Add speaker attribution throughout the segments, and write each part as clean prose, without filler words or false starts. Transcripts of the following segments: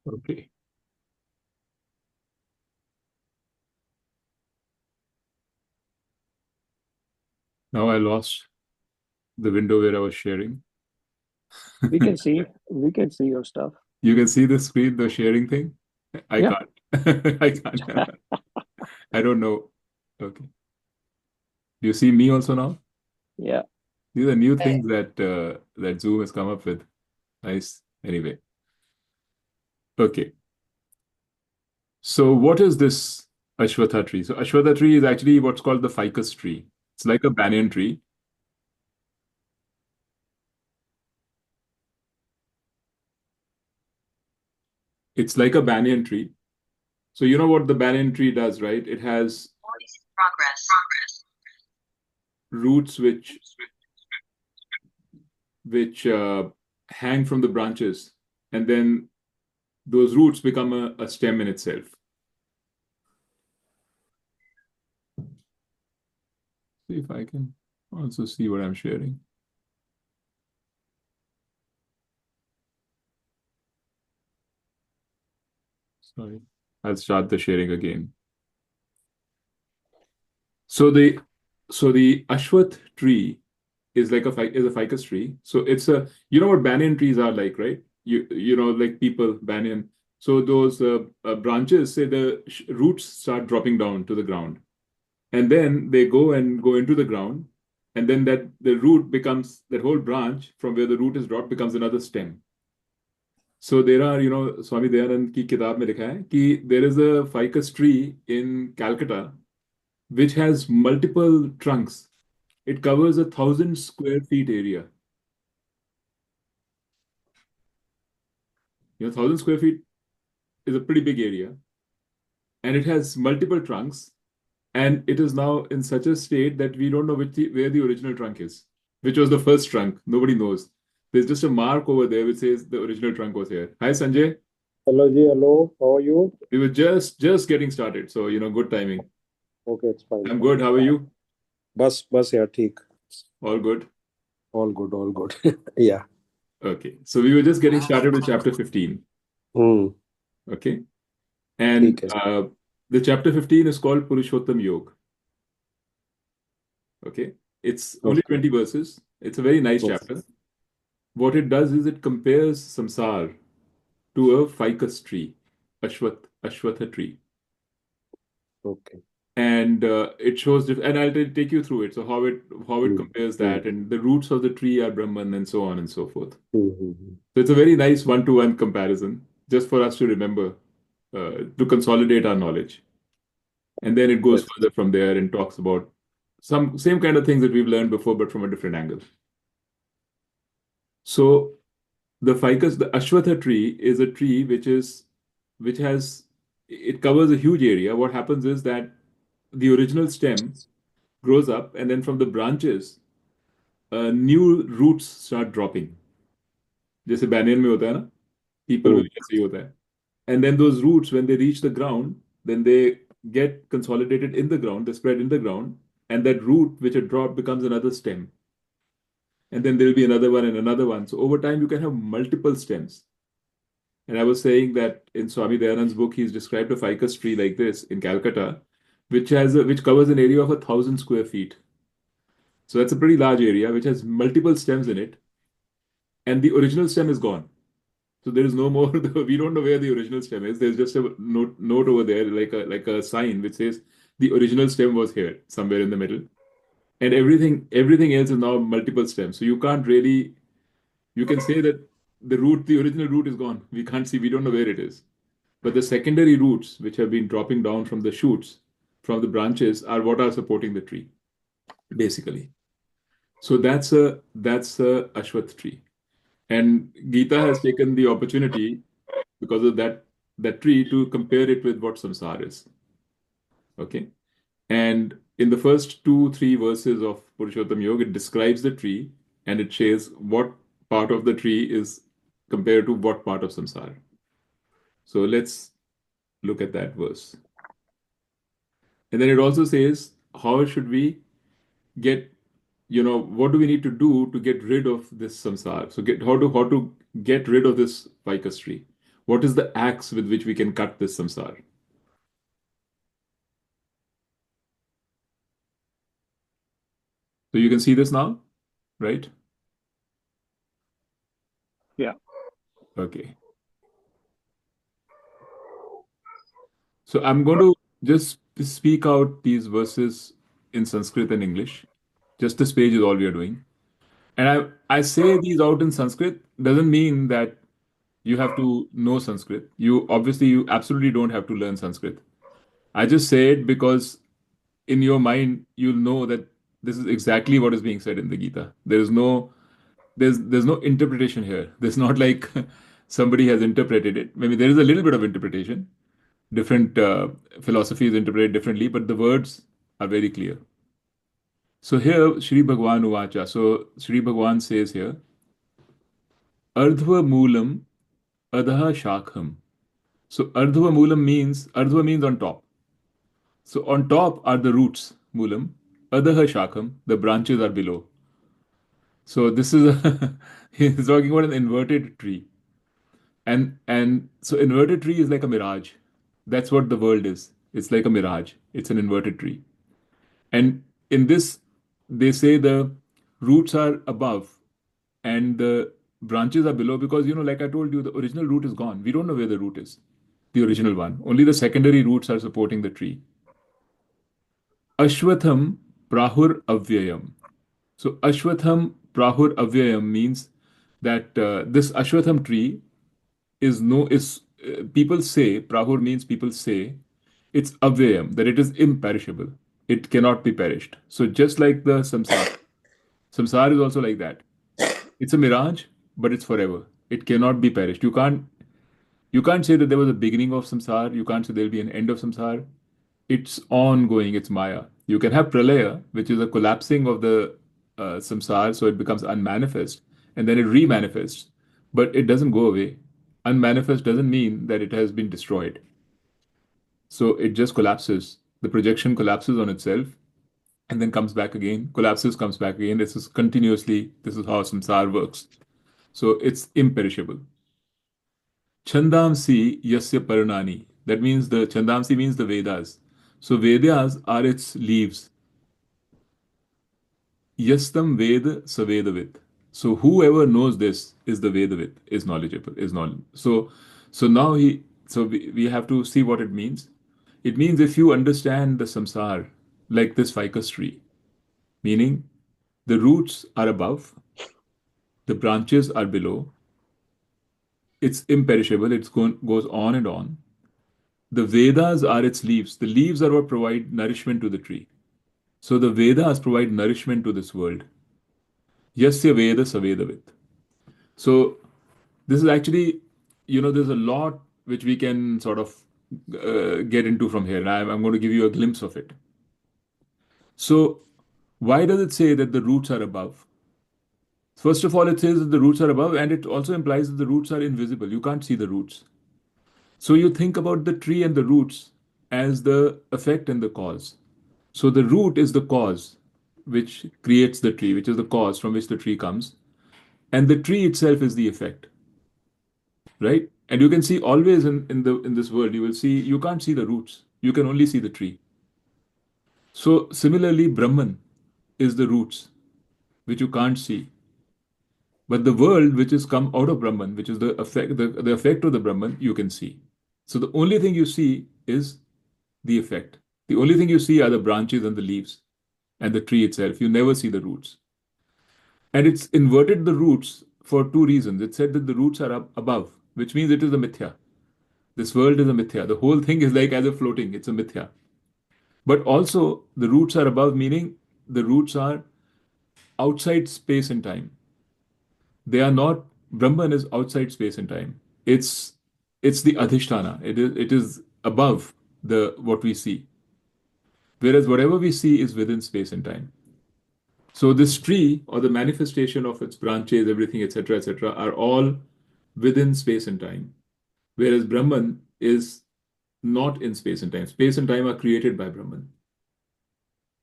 Speaker 1: Okay. Now I lost the window where I was sharing.
Speaker 2: We can see. We can see your stuff.
Speaker 1: You can see the screen, the sharing thing? I
Speaker 2: Yeah.
Speaker 1: can't. I can't. I don't know. Okay. Do you see me also now?
Speaker 2: Yeah.
Speaker 1: These are new things that Zoom has come up with. Nice. Anyway. Okay. So what is this Ashwatha tree? So Ashwatha tree is actually what's called the ficus tree. It's like a banyan tree. It's like a banyan tree. So you know what the banyan tree does, right? It has roots which hang from the branches, and then those roots become a stem in itself. See if I can also see what I'm sharing. Sorry, I'll start the sharing again. So the Ashwath tree is like a ficus tree. So it's a you know what banyan trees are like, right? You know like people banyan. So those branches, say the roots start dropping down to the ground, and then they go into the ground, and then that the root becomes that whole branch from where the root is dropped becomes another stem. So there are, Swami Dayanand की किताब में लिखा है कि there is a ficus tree in Calcutta which has multiple trunks. It covers 1,000 square feet area. 1,000 square feet is a pretty big area, and it has multiple trunks, and it is now in such a state that we don't know where the original trunk is, which was the first trunk. Nobody knows. There's just a mark over there which says the original trunk was here. Hi, Sanjay.
Speaker 3: Hello, Ji. Hello. How are you?
Speaker 1: We were just getting started, so good timing.
Speaker 3: Okay, it's fine.
Speaker 1: I'm
Speaker 3: Fine.
Speaker 1: good. How are you?
Speaker 3: बस यार ठीक.
Speaker 1: All good.
Speaker 3: All good. All good. Yeah.
Speaker 1: Okay. So we were just getting started with chapter 15.
Speaker 3: Hmm.
Speaker 1: Okay. And
Speaker 3: ठीक है.
Speaker 1: the chapter 15 is called Purushottama Yoga. Okay. It's only
Speaker 3: Okay.
Speaker 1: 20 verses. It's a very nice
Speaker 3: Okay.
Speaker 1: chapter. What it does is it compares samsara to a ficus tree, Ashwatha tree.
Speaker 3: Okay.
Speaker 1: And it shows, and I'll take you through it. So how it
Speaker 3: hmm.
Speaker 1: compares
Speaker 3: hmm.
Speaker 1: that, and the roots of the tree are Brahman, and so on and so forth.
Speaker 3: Hmm.
Speaker 1: So it's a very nice one-to-one comparison, just for us to remember, to consolidate our knowledge. And then it goes
Speaker 3: Yes.
Speaker 1: further from there and talks about some same kind of things that we've learned before, but from a different angle. So the Ashwatha tree is a tree which it covers a huge area. What happens is that the original stem grows up, and then from the branches, new roots start dropping. जैसे banyan में होता है ना, people में
Speaker 3: हम्म.
Speaker 1: भी ऐसे ही होता है. And then those roots, when they reach the ground, then they get consolidated in the ground, they spread in the ground, and that root which had dropped becomes another stem. And then there'll be another one and another one. So over time, you can have multiple stems. And I was saying that in Swami Dayanand's book, he's described a ficus tree like this in Calcutta, which covers an area of 1,000 square feet. So that's a pretty large area, which has multiple stems in it, and the original stem is gone. So there is no more. We don't know where the original stem is. There's just a note over there, like a sign which says the original stem was here somewhere in the middle, and everything else is now multiple stems. So you can't really you can say that the original root is gone. We can't see. We don't know where it is. But the secondary roots, which have been dropping down from the shoots, from the branches, are what are supporting the tree, basically. So that's a Ashwath tree. And Gita has taken the opportunity because of that tree to compare it with what samsara is. Okay. And in the first 2, 3 verses of Purushottam Yoga, it describes the tree and it says what part of the tree is compared to what part of samsara. So let's look at that verse. And then it also says how should we get, what do we need to do to get rid of this samsara? So how to get rid of this ficus tree? What is the axe with which we can cut this samsara? So you can see this now, right?
Speaker 2: Yeah.
Speaker 1: Okay. So I'm going to just speak out these verses in Sanskrit and English. Just this page is all we are doing. And I say these out in Sanskrit doesn't mean that you have to know Sanskrit. You absolutely don't have to learn Sanskrit. I just say it because in your mind you'll know that this is exactly what is being said in the Gita. There's no interpretation here. There's not like somebody has interpreted it. Maybe there is a little bit of interpretation. Different philosophies interpret it differently, but the words are very clear. So here, Sri Bhagwan Uvacha. So Sri Bhagwan says here, Ardhva Moolam Adha Shakham. So Ardhva means on top. So on top are the roots, Moolam. Adaha Shakham, the branches are below. So this is he's talking about an inverted tree. And so inverted tree is like a mirage. That's what the world is. It's like a mirage. It's an inverted tree. And in this, they say the roots are above and the branches are below because, like I told you, the original root is gone. We don't know where the root is, the original one. Only the secondary roots are supporting the tree. Ashwatham Prahur Avyayam. So Ashwatham Prahur Avyayam means that this Ashwatham tree people say, Prahur means people say, it's Avyayam, that it is imperishable. It cannot be perished. So just like the samsara is also like that. It's a mirage, but it's forever. It cannot be perished. You can't say that there was a beginning of samsara. You can't say there'll be an end of samsara. It's ongoing. It's Maya. You can have pralaya, which is a collapsing of the samsara, so it becomes unmanifest, and then it remanifests, but it doesn't go away. Unmanifest doesn't mean that it has been destroyed. So it just collapses. The projection collapses on itself and then comes back again, collapses, comes back again. This is how samsara works. So it's imperishable. Chandamsi yasya parnani. That means the Chandamsi means the Vedas. So Vedas are its leaves. Yastam Ved Savedavit. So whoever knows this is the Vedavit, is knowledgeable, is knowledge. So we have to see what it means. It means if you understand the samsar, like this ficus tree, meaning the roots are above, the branches are below, it's imperishable, goes on and on. The Vedas are its leaves. The leaves are what provide nourishment to the tree. So the Vedas provide nourishment to this world. Yasya Veda Savedavit. So this is actually, there's a lot which we can sort of get into from here. And I'm going to give you a glimpse of it. So why does it say that the roots are above? First of all, it says that the roots are above, and it also implies that the roots are invisible. You can't see the roots. So you think about the tree and the roots as the effect and the cause. So the root is the cause which creates the tree, which is the cause from which the tree comes. And the tree itself is the effect, right? And you can see always in this world, you can't see the roots. You can only see the tree. So similarly, Brahman is the roots, which you can't see. But the world which has come out of Brahman, which is the effect of the Brahman, you can see. So the only thing you see is the effect. The only thing you see are the branches and the leaves and the tree itself. You never see the roots. And it's inverted the roots for two reasons. It said that the roots are up above, which means it is a mithya. This world is a mithya. The whole thing is like as if floating. It's a mithya. But also the roots are above, meaning the roots are outside space and time. They are not. Brahman is outside space and time. It's the adhisthana. It is above the what we see. Whereas whatever we see is within space and time. So this tree or the manifestation of its branches, everything, etc., are all within space and time. Whereas Brahman is not in space and time. Space and time are created by Brahman.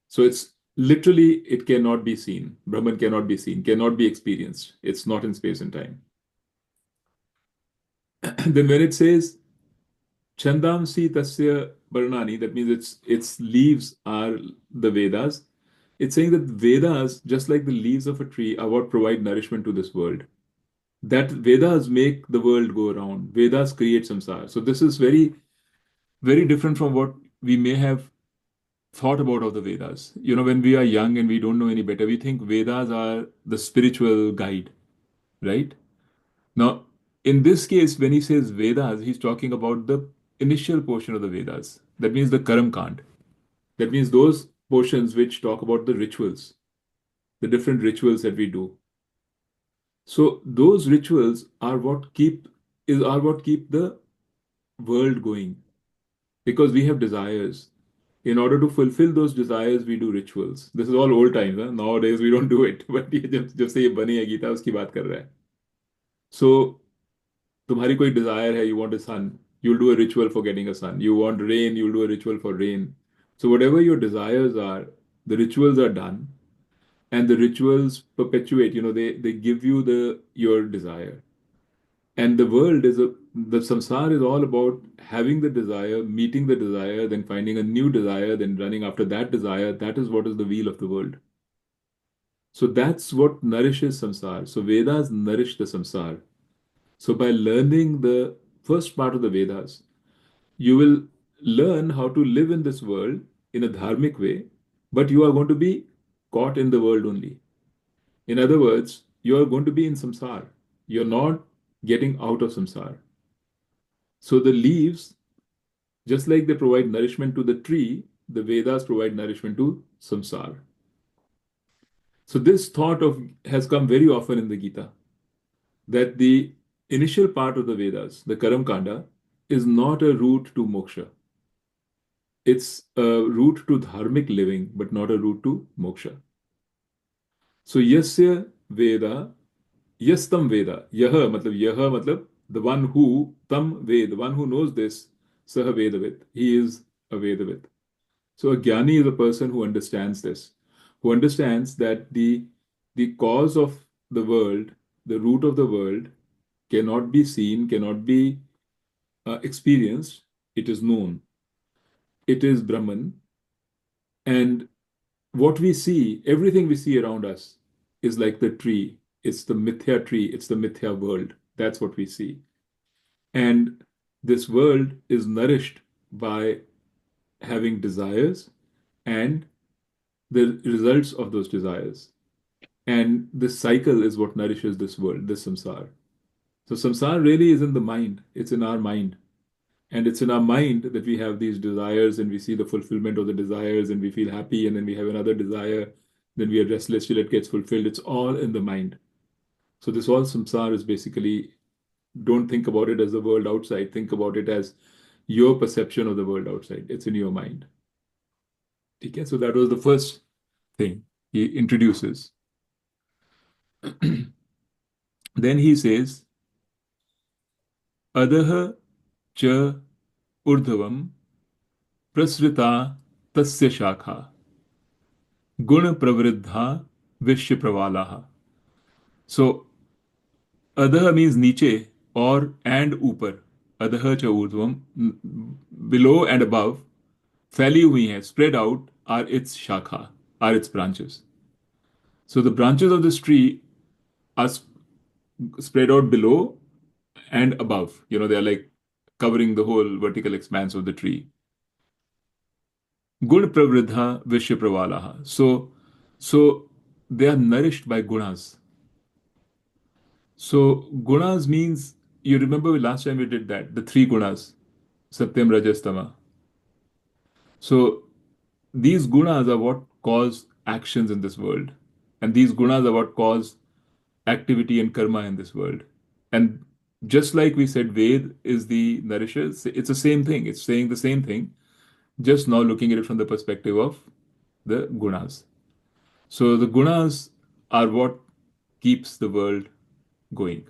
Speaker 1: So it's literally, it cannot be seen. Brahman cannot be seen, cannot be experienced. It's not in space and time. Then when it says Chandamsi Tasya Varnani, that means its leaves are the Vedas. It's saying that Vedas, just like the leaves of a tree, are what provide nourishment to this world. That Vedas make the world go around. Vedas create samsara. So this is very, very different from what we may have thought about of the Vedas. When we are young and we don't know any better, we think Vedas are the spiritual guide, right? Now, in this case, when he says Vedas, he's talking about the initial portion of the Vedas. That means the Karam Kand. That means those portions which talk about the rituals, the different rituals that we do. So those rituals are what keep the world going, because we have desires. In order to fulfill those desires, we do rituals. This is all old times. Huh? Nowadays, we don't do it. But ये जब से ये बनी है गीता उसकी बात कर रहा है. So तुम्हारी कोई desire है, you want a son, you'll do a ritual for getting a son. You want rain, you'll do a ritual for rain. So whatever your desires are, the rituals are done, and the rituals perpetuate. They give you your desire. And the samsara is all about having the desire, meeting the desire, then finding a new desire, then running after that desire. That is what is the wheel of the world. So that's what nourishes samsara. So Vedas nourish the samsara. So by learning the first part of the Vedas, you will learn how to live in this world in a dharmic way, but you are going to be caught in the world only. In other words, you are going to be in samsara. You're not getting out of samsara. So the leaves, just like they provide nourishment to the tree, the Vedas provide nourishment to samsara. So this thought of has come very often in the Gita, that the initial part of the Vedas, the Karam Kanda, is not a route to moksha. It's a route to dharmic living, but not a route to moksha. So yasya Veda, yastam Veda, yaha matlab the one who, tam Ved, the one who knows this, saha Vedavit, he is a Vedavit. So a jnani is a person who understands this, who understands that the cause of the world, the root of the world, cannot be seen, cannot be experienced. It is known. It is Brahman. And what we see, everything we see around us, is like the tree. It's the mithya tree. It's the mithya world. That's what we see. And this world is nourished by having desires and the results of those desires. And this cycle is what nourishes this world, this samsara. So samsara really is in the mind. It's in our mind. And it's in our mind that we have these desires and we see the fulfillment of the desires and we feel happy, and then we have another desire, then we are restless till it gets fulfilled. It's all in the mind. So this all samsara is basically, don't think about it as the world outside. Think about it as your perception of the world outside. It's in your mind. Okay? So that was the first thing he introduces. Then he says, Adaha cha urdhavam prasrita tasya shakha guna pravriddha vishya pravalaha. So adaha means niche or and upar. Adaha cha urdhvam, below and above, फैली हुई हैं, spread out, are its shakha, are its branches. So the branches of this tree are spread out below and above. They are like covering the whole vertical expanse of the tree. Gun pravriddha vishya pravalaha. So they are nourished by gunas. So gunas means, you remember last time we did that, the three gunas, satyam, rajas, tama. So these gunas are what cause actions in this world. And these gunas are what cause activity and karma in this world. And just like we said, Ved is the nourisher, it's the same thing. It's saying the same thing, just now looking at it from the perspective of the gunas. So the gunas are what keeps the world going.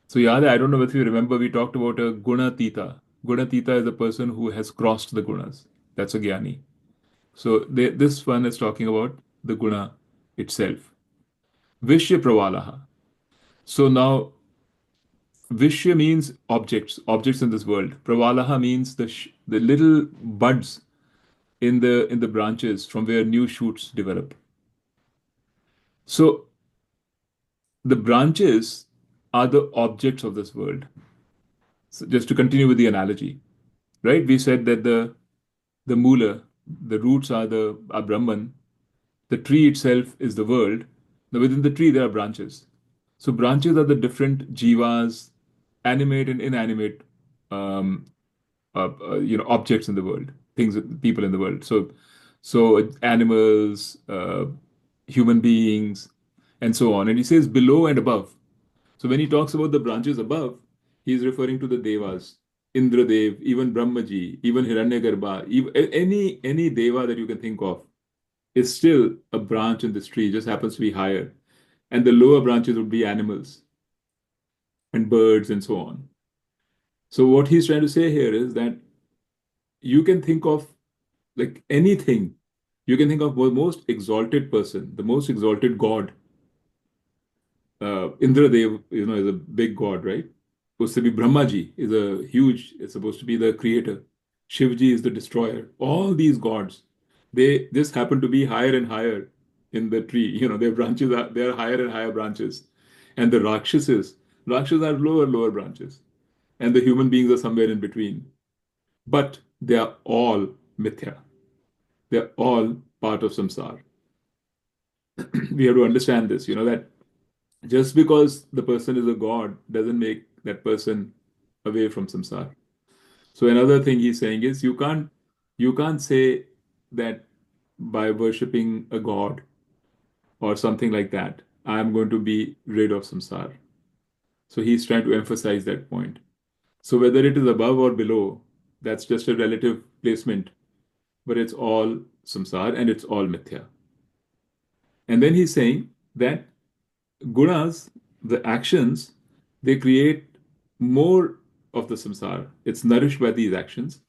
Speaker 1: So Yad, I don't know if you remember, we talked about a gunatita. Gunatita is a person who has crossed the gunas. That's a jnani. So this one is talking about the guna itself. Vishya pravalaha. So now Vishya means objects in this world. Pravalaha means the little buds in the branches from where new shoots develop. So the branches are the objects of this world. So just to continue with the analogy, right? We said that the mula, the roots are Brahman. The tree itself is the world. Now within the tree there are branches. So branches are the different jivas, animate and inanimate, um, objects in the world, things, people in the world. So animals, human beings, and so on. And he says below and above. So when he talks about the branches above, he's referring to the devas, Indra Dev, even Brahmaji, even Hiranyagarbha, even, any deva that you can think of is still a branch in this tree, just happens to be higher. And the lower branches would be animals and birds and so on. So what he's trying to say here is that you can think of like anything. You can think of the most exalted person, the most exalted god. Indra Dev, is a big god, right? Supposed to be Brahmaji is a huge, it's supposed to be the creator. Shivji is the destroyer. All these gods, they just happen to be higher and higher in the tree. Their branches are, they are higher and higher branches. And the Rakshas are lower branches. And the human beings are somewhere in between. But they are all mithya. They are all part of samsara. We have to understand this, that just because the person is a god doesn't make that person away from samsara. So another thing he's saying is you can't say that by worshipping a god or something like that, I'm going to be rid of samsara. So he's trying to emphasize that point. So whether it is above or below, that's just a relative placement, but it's all samsara and it's all mithya. And then he's saying that gunas, the actions, they create more of the samsara. It's nourished by these actions.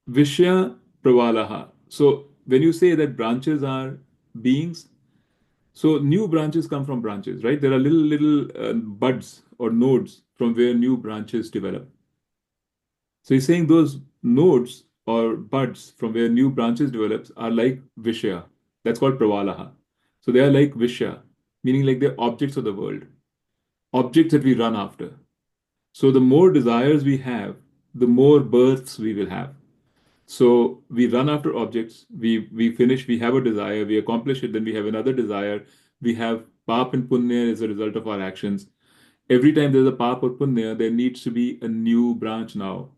Speaker 1: Vishya pravalaha. So when you say that branches are beings, so new branches come from branches, right? There are little buds or nodes from where new branches develop. So he's saying those nodes or buds from where new branches develops are like Vishya. That's called Pravalaha. So they are like Vishya, meaning like they're objects of the world, objects that we run after. So the more desires we have, the more births we will have. So we run after objects, we finish, we have a desire, we accomplish it, then we have another desire. We have pap and punya as a result of our actions. Every time there's a pap or punya, there needs to be a new branch now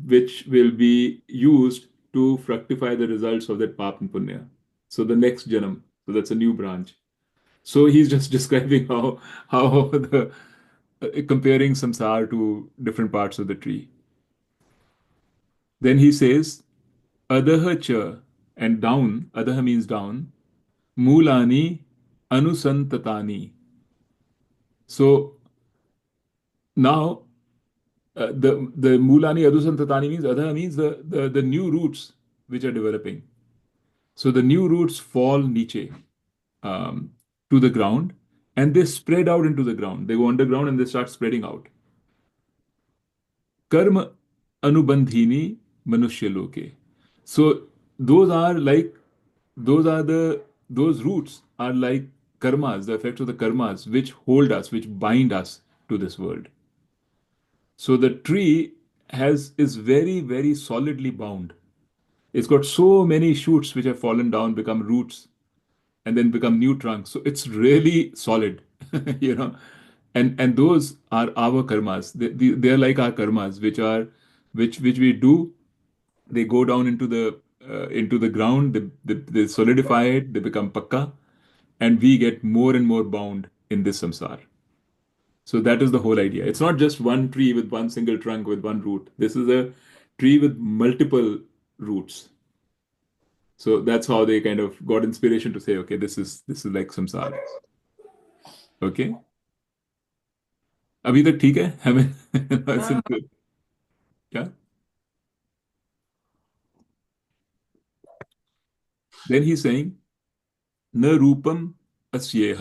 Speaker 1: which will be used to fructify the results of that pap and punya. So the next janam, so that's a new branch. So he's just describing how the comparing samsara to different parts of the tree. Then he says, Adaha cha, and down, Adaha means down, Mulani anusantatani. So now the Mulani anusantatani means Adaha means the new roots which are developing. So the new roots fall niche, um, to the ground, and they spread out into the ground. They go underground and they start spreading out. Karma anubandhini manushya loke. So those are like those roots are like karmas, the effects of the karmas which hold us, which bind us to this world. So the tree is very, very solidly bound. It's got so many shoots which have fallen down, become roots, and then become new trunks. So it's really solid, you know. And those are our karmas. They're like our karmas, which we do. They go down into the ground. They solidify it. They become pakka, and we get more and more bound in this samsara. So that is the whole idea. It's not just one tree with one single trunk with one root. This is a tree with multiple roots. So that's how they kind of got inspiration to say, okay, this is like samsara. Okay. अभी तक ठीक है हमें It's good. Yeah. Then he's saying न रूपम अस्येह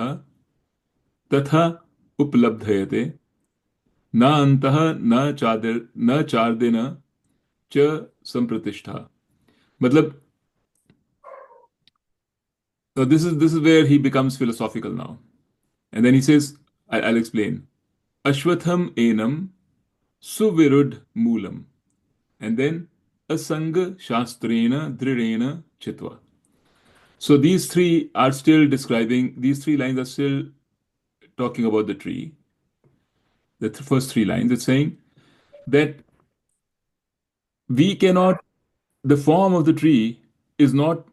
Speaker 1: तथा उपलब्धयते Na antah na chardena cha sampratishtha. Matlab, this is where he becomes philosophical now. And then he says, I'll explain. Ashwatham enam suvirud moolam. And then asanga shastrena dridena chitva. So these three lines are still talking about the tree. The first three lines, it's saying that we cannot, the form of the tree is not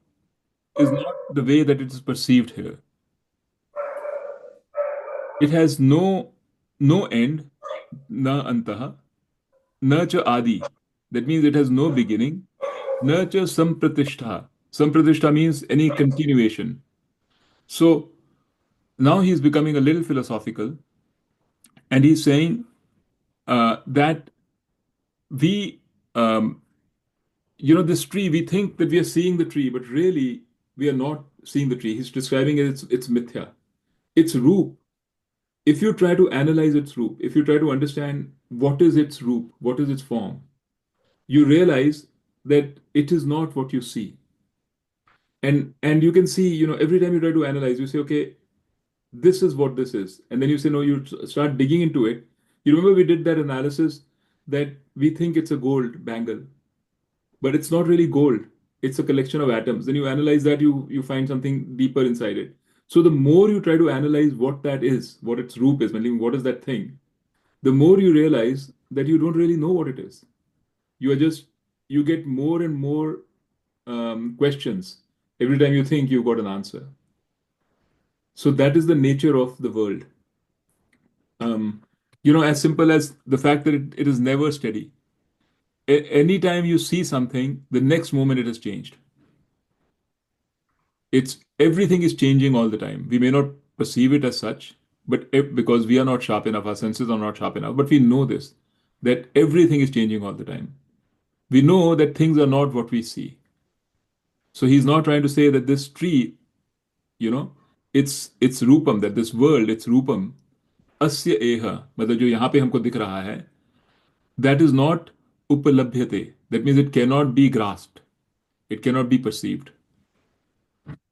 Speaker 1: the way that it is perceived here. It has no end, na antaha, na cha adi. That means it has no beginning. Na cha sampratishtha. Sampratishtha means any continuation. So now he's becoming a little philosophical, and he's saying that we, um, this tree, we think that we are seeing the tree, but really we are not seeing the tree. He's describing it, it's mithya. Its roop, if you try to analyze its roop, if you try to understand what is its roop, what is its form, you realize that it is not what you see. And you can see, every time you try to analyze, you say, okay, this is what this is. And then you say, no, you start digging into it. You remember we did that analysis that we think it's a gold bangle, but it's not really gold. It's a collection of atoms. Then you analyze that, you find something deeper inside it. So the more you try to analyze what that is, what its root is, meaning what is that thing, the more you realize that you don't really know what it is. You get more and more questions every time you think you've got an answer. So that is the nature of the world. As simple as the fact that it is never steady. Anytime you see something, the next moment it has changed. It's everything is changing all the time. We may not perceive it as such, but because we are not sharp enough, our senses are not sharp enough, but we know this, that everything is changing all the time. We know that things are not what we see. So he's not trying to say that this tree, you know, it's rupam, that this world, it's rupam, asya eha, मतलब जो यहाँ पे हमको दिख रहा है, that is not upalabhyate. That means it cannot be grasped. It cannot be perceived.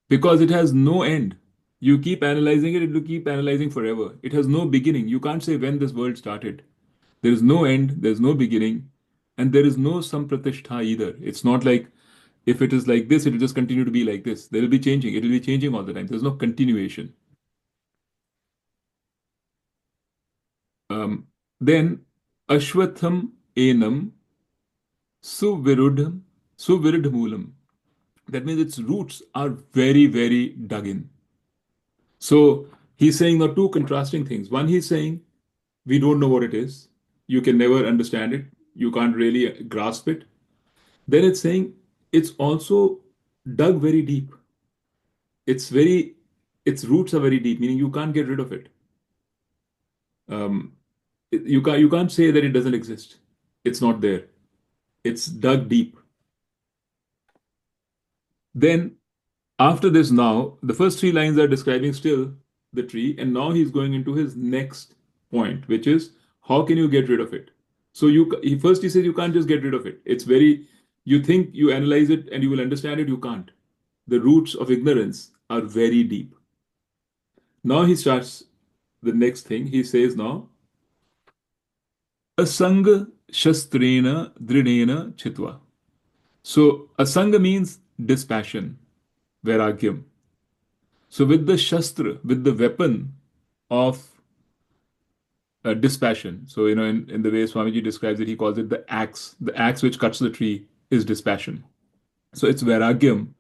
Speaker 1: Because it has no end. You keep analyzing it, it will keep analyzing forever. It has no beginning. You can't say when this world started. There is no end, there's no beginning, and there is no sampratishtha either. It's not like if it is like this, it will just continue to be like this. There will be changing. It will be changing all the time. There's no continuation. Then Ashwatham enam suvirudham suviridhamulam. That means its roots are very, very dug in. So he's saying now two contrasting things. One, he's saying we don't know what it is. You can never understand it. You can't really grasp it. Then it's saying it's also dug very deep. Its roots are very deep, meaning you can't get rid of it. Um, you can't say that it doesn't exist. It's not there. It's dug deep. Then after this, now the first three lines are describing still the tree, and now he's going into his next point, which is how can you get rid of it? So he says you can't just get rid of it. It's very, you think you analyze it and you will understand it. You can't. The roots of ignorance are very deep. Now he starts the next thing. He says now, asanga shastrena drinena chitva. So asanga means dispassion, vairagyam. So with the shastra, with the weapon of dispassion. So, in the way Swamiji describes it, he calls it the axe. The axe which cuts the tree is dispassion. So it's vairagyam,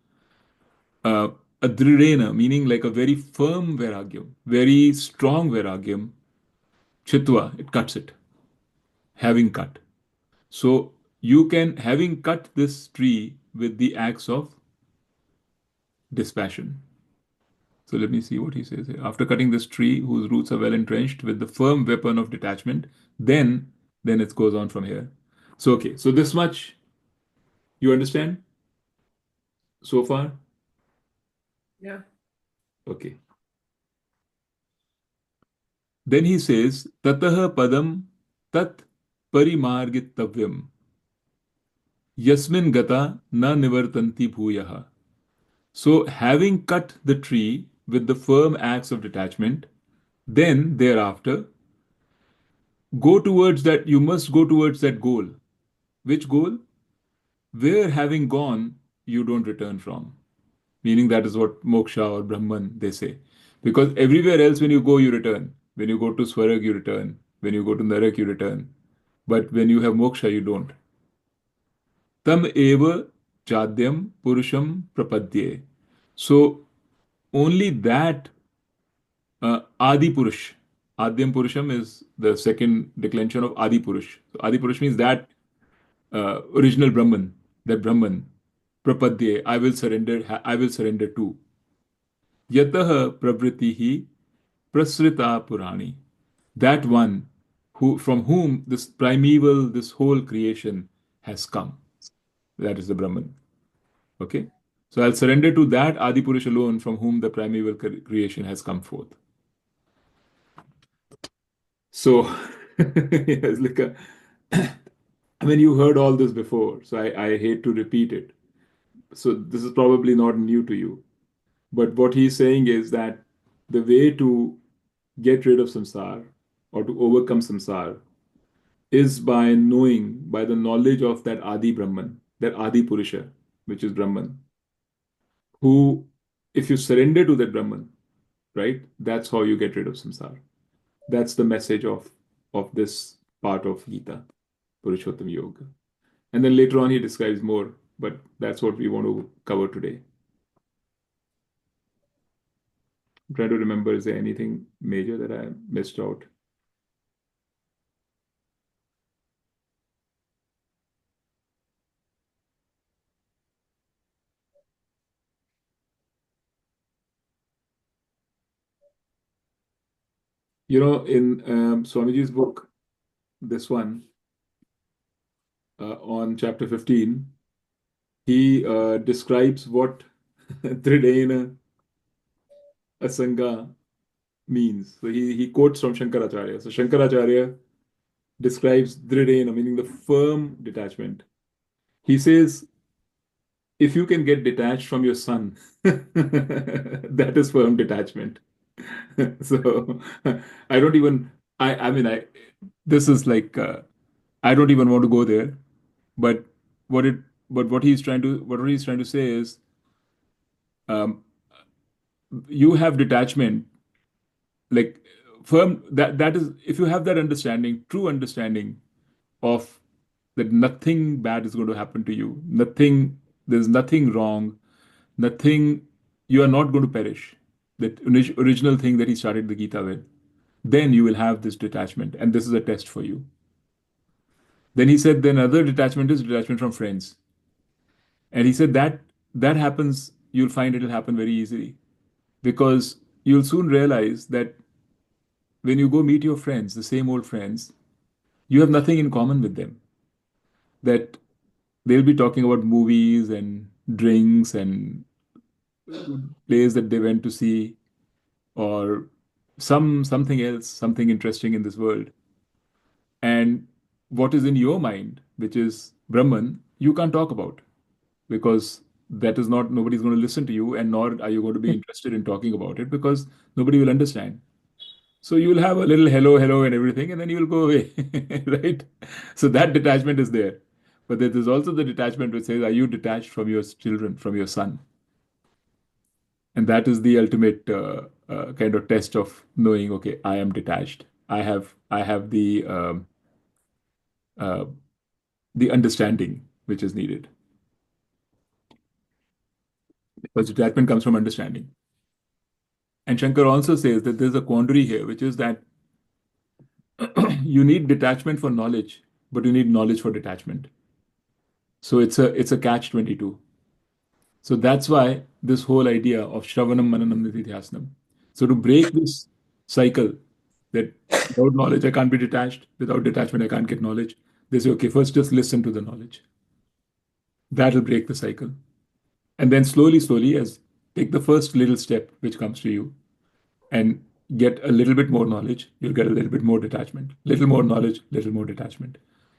Speaker 1: uh, a drirena, meaning like a very firm vairagyam, very strong vairagyam. Chitwa, it cuts it, having cut. So you can, having cut this tree with the axe of dispassion. So let me see what he says here. After cutting this tree, whose roots are well entrenched with the firm weapon of detachment, then it goes on from here. So okay, so this much you understand so far?
Speaker 4: Yeah.
Speaker 1: Okay. Then he says, Tataha padam tat parimargitavyam yasmin gata na nivartanti bhuyaha. So, having cut the tree with the firm axe of detachment, then thereafter, go towards that, you must go towards that goal. Which goal? Where having gone, you don't return from. Meaning that is what Moksha or Brahman they say. Because everywhere else, when you go, you return. When you go to Swarag, you return. When you go to Narak, you return. But when you have Moksha, you don't. Tam eva chadyam purusham prapadye. So only that Adi Purush. Adyam Purusham is the second declension of Adi Purush. So Adi Purush means that original Brahman, that Brahman. Prapadye, I will surrender to. Yataha pravritihi prasrita purani. That one who from whom this primeval, this whole creation has come. That is the Brahman. Okay? So I'll surrender to that Adi Purush alone from whom the primeval creation has come forth. So, it's like I mean, you heard all this before, so I hate to repeat it. So this is probably not new to you. But what he's saying is that the way to get rid of samsara or to overcome samsara is by knowing, by the knowledge of that Adi Brahman, that Adi Purusha, which is Brahman, who, if you surrender to that Brahman, right, that's how you get rid of samsara. That's the message of this part of Gita, Purushottama Yoga. And then later on he describes more, but that's what we want to cover today. I'm trying to remember, is there anything major that I missed out? You know, in Swamiji's book, this one, on chapter 15, he describes what Tridena Asanga means. So he quotes from Shankaracharya. So Shankaracharya describes Dridena, meaning the firm detachment. He says, if you can get detached from your son, that is firm detachment. So I don't even, I mean, this is like, I don't even want to go there. But what it, but what he's trying to say is, um, you have detachment, like firm. That is, if you have that understanding, true understanding of that nothing bad is going to happen to you, nothing, there's nothing wrong, nothing, you are not going to perish. That original thing that he started the Gita with, then you will have this detachment, and this is a test for you. Then he said, then other detachment is detachment from friends. And he said that happens, you'll find it'll happen very easily because you'll soon realize that when you go meet your friends, the same old friends, you have nothing in common with them. That they'll be talking about movies and drinks and plays that they went to see or something else, something interesting in this world. And what is in your mind, which is Brahman, you can't talk about because that is not, nobody's going to listen to you, and nor are you going to be interested in talking about it because nobody will understand. So you will have a little hello, hello, and everything, and then you will go away, right? So that detachment is there. But there is also the detachment which says, are you detached from your children, from your son? And that is the ultimate kind of test of knowing, okay, I am detached. I have uh, the understanding which is needed. Because detachment comes from understanding. And Shankar also says that there's a quandary here, which is that you need detachment for knowledge, but you need knowledge for detachment. So it's a catch 22. So that's why this whole idea of Shravanam Mananam Nididhyasnam. So to break this cycle that without knowledge I can't be detached, without detachment I can't get knowledge, they say, okay, first just listen to the knowledge. That'll break the cycle. And then slowly, slowly, as take the first little step which comes to you, and get a little bit more knowledge, you'll get a little bit more detachment. Little more knowledge, little more detachment.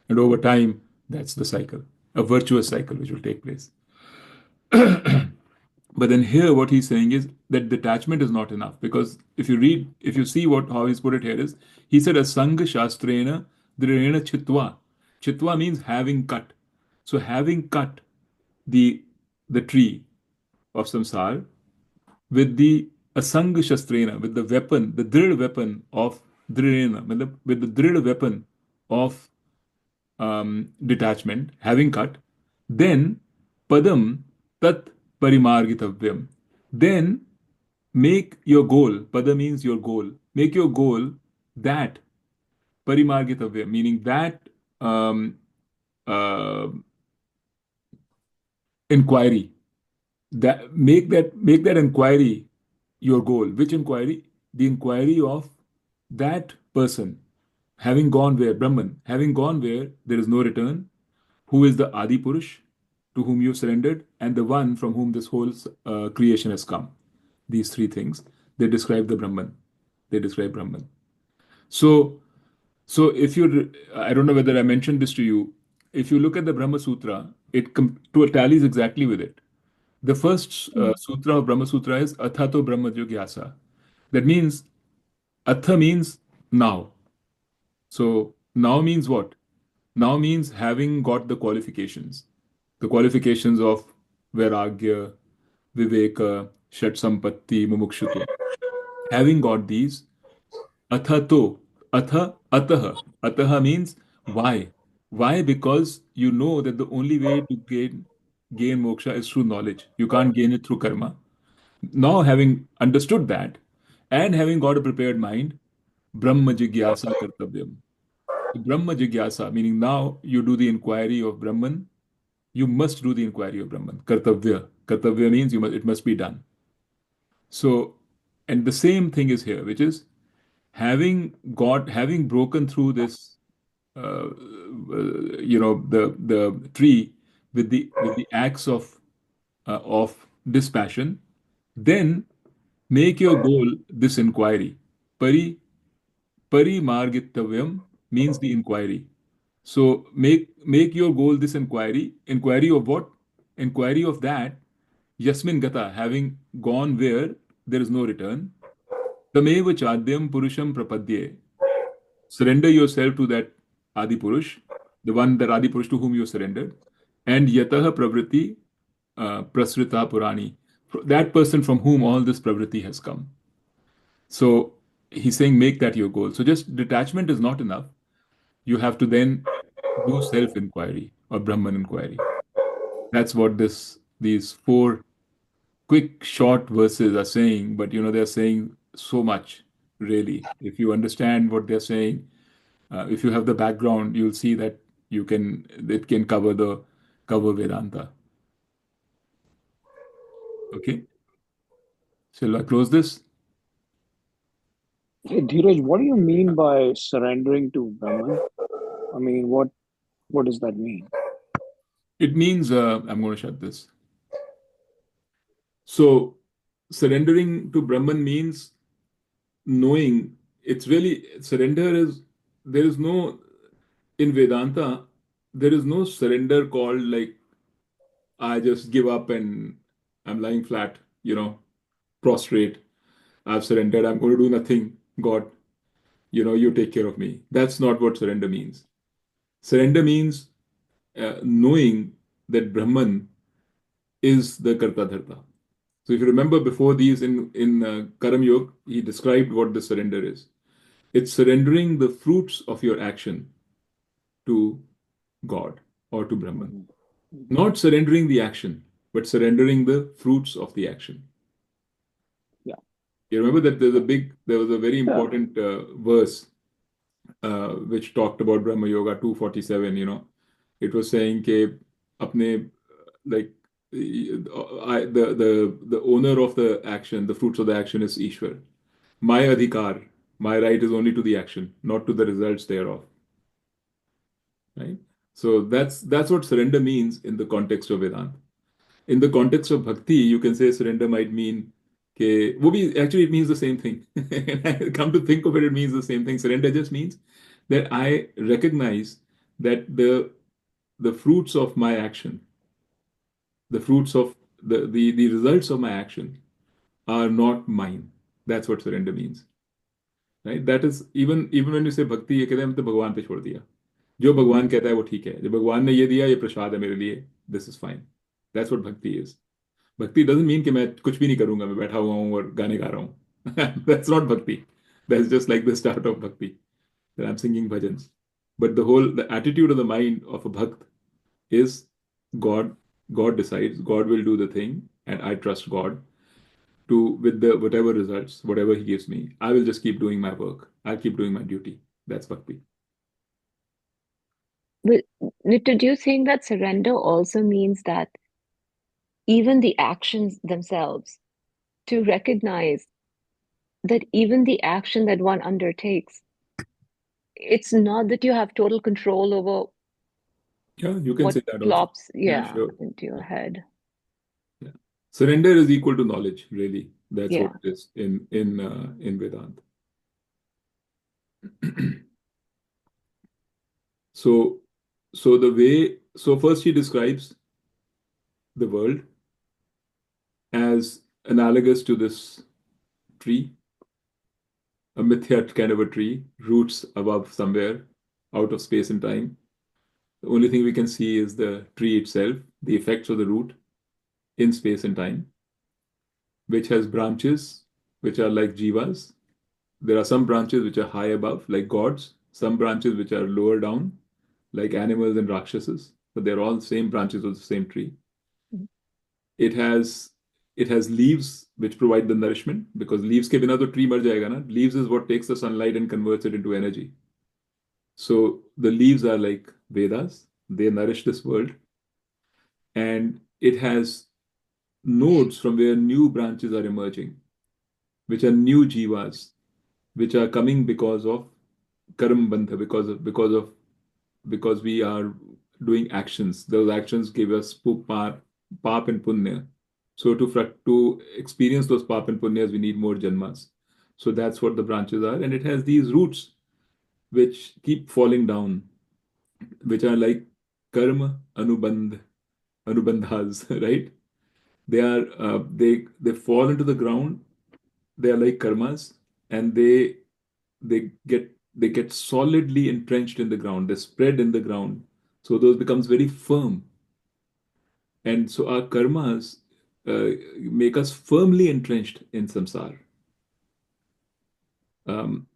Speaker 1: And over time, that's the cycle, a virtuous cycle which will take place. But then here, what he's saying is that detachment is not enough, because if you see what how he's put it here is, he said asanga shastrena drirena chitva. Chitva means having cut. So having cut the tree of samsara with the asanga shastrena, with the weapon, the drid weapon of drirena, with the drid weapon of detachment, having cut, then padam tat parimargitavyam. Then make your goal. Pada means your goal. Make your goal that parimargitavyam, meaning that um, uh, inquiry. Make that inquiry your goal. Which inquiry? The inquiry of that person having gone where, Brahman, having gone where there is no return, who is the Adi Purush, to whom you surrendered, and the one from whom this whole creation has come. These three things, they describe the Brahman. They describe Brahman. So, if you, I don't know whether I mentioned this to you, if you look at the Brahma Sutra, it tallies exactly with it. The first sutra of Brahma Sutra is Athato Brahma Jigyasa. That means, Atha means now. So now means what? Now means having got the qualifications. The qualifications of Vairagya, Viveka, Shat Sampatti, Mumukshutva. Having got these, Athato, Ataha means why? Why? Because you know that the only way to gain moksha is through knowledge. You can't gain it through karma. Now, having understood that and having got a prepared mind, Brahma Jigyasa Kartavyam. Brahma Jigyasa, meaning now you do the inquiry of Brahman, you must do the inquiry of Brahman. Kartavya. Kartavya means it must be done. So, and the same thing is here, which is having broken through this, the tree with the axe of dispassion, then make your goal this inquiry. Pari Parimargitavyam means the inquiry. So make your goal this inquiry. Inquiry of what? Inquiry of that. Yasmin Gata, having gone where there is no return. Tameva Chadyam Purusham Prapadye. Surrender yourself to that Adi Purush, the one, that Adi Purush to whom you surrendered. And Yataha Pravriti Prasrita Purani. That person from whom all this pravriti has come. So he's saying make that your goal. So just detachment is not enough. You have to then do self-inquiry or Brahman inquiry. That's what these four quick, short verses are saying, but they're saying so much, really. If you understand what they're saying, if you have the background, you'll see that it can cover Vedanta. Okay? Shall I close this?
Speaker 2: Hey, Dheeraj, what do you mean by surrendering to Brahman? I mean, what does that mean?
Speaker 1: It means, I'm going to shut this. So, surrendering to Brahman means knowing. It's really, surrender is, there is no, in Vedanta, there is no surrender called like, I just give up and I'm lying flat, prostrate. I've surrendered. I'm going to do nothing. God, you take care of me. That's not what surrender means. Surrender means knowing that Brahman is the Karta Dharta. So if you remember before these in Karam Yoga, he described what the surrender is. It's surrendering the fruits of your action to God or to Brahman. Not surrendering the action, but surrendering the fruits of the action.
Speaker 2: Yeah.
Speaker 1: You remember that there was a very
Speaker 2: Yeah.
Speaker 1: important verse which talked about Brahma Yoga 247. It was saying ke apne, like, the owner of the action, the fruits of the action is Ishwar. My adhikar, my right is only to the action, not to the results thereof. Right? So that's what surrender means in the context of Vedanta. In the context of bhakti, you can say surrender might mean वो भी actually it means the same thing. Come to think of it, it means the same thing. Surrender just means that I recognize that the fruits of my action, the fruits of the results of my action are not mine. That's what surrender means. Right? That is even when you say bhakti, ये कहते हैं हमने भगवान पे छोड़ दिया. जो भगवान कहता है वो ठीक है. जो भगवान ने ये दिया ये प्रसाद है मेरे लिए. This is fine. That's what bhakti is. Bhakti doesn't mean कि मैं कुछ भी नहीं करूंगा, मैं बैठा हुआ हूँ और गाने गा रहा हूँ. That's not bhakti. That's just like the start of bhakti. That I'm singing bhajans. But the attitude of the mind of a bhakt is God. God decides. God will do the thing, and I trust God to with the whatever results, whatever He gives me. I will just keep doing my work. I'll keep doing my duty. That's bhakti.
Speaker 5: But do you think that surrender also means that even the actions themselves, to recognize that even the action that one undertakes, it's not that you have total control over
Speaker 1: Yeah, you can
Speaker 5: what
Speaker 1: say that also.
Speaker 5: plops,
Speaker 1: Yeah, sure.
Speaker 5: into your head.
Speaker 1: Yeah. Surrender is equal to knowledge, really. That's what
Speaker 5: Yeah.
Speaker 1: it is in Vedanta. So first he describes the world as analogous to this tree, a mithya kind of a tree, roots above somewhere, out of space and time. The only thing we can see is the tree itself, the effects of the root in space and time, which has branches which are like jivas. There are some branches which are high above, like gods, some branches which are lower down, like animals and rakshasas, but they're all same branches of the same tree.
Speaker 5: Mhm.
Speaker 1: It has leaves which provide the nourishment, because leaves के बिना तो tree मर जाएगा ना. Leaves is what takes the sunlight and converts it into energy. So the leaves are like Vedas, they nourish this world, and it has nodes from where new branches are emerging, which are new jivas, which are coming because of karam bandha, because we are doing actions. Those actions give us pap and punya. So to experience those pap and punyas, we need more janmas. So that's what the branches are, and it has these roots which keep falling down, which are like karma anubandhas, right? They fall into the ground. They are like karmas, and they get solidly entrenched in the ground. They spread in the ground, so those becomes very firm. And so our karmas make us firmly entrenched in samsara. Um,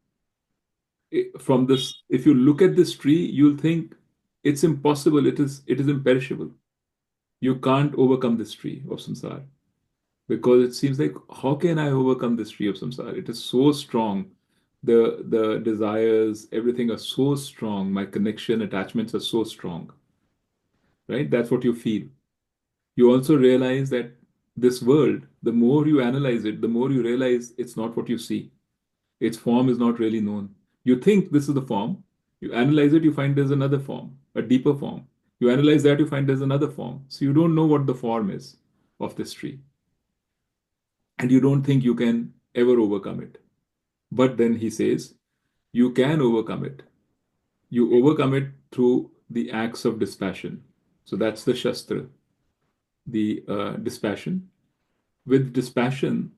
Speaker 1: from this, if you look at this tree, you'll think it's impossible. It is imperishable. You can't overcome this tree of samsara, because it seems like, how can I overcome this tree of samsara? It is so strong. The desires, everything are so strong. My connection, attachments are so strong, right? That's what you feel. You also realize that this world, the more you analyze it, the more you realize it's not what you see. Its form is not really known. You think this is the form. You analyze it, you find there's another form, a deeper form. You analyze that, you find there's another form. So you don't know what the form is of this tree. And you don't think you can ever overcome it. But then he says, you can overcome it. You overcome it through the acts of dispassion. So that's the Shastra, the dispassion. With dispassion,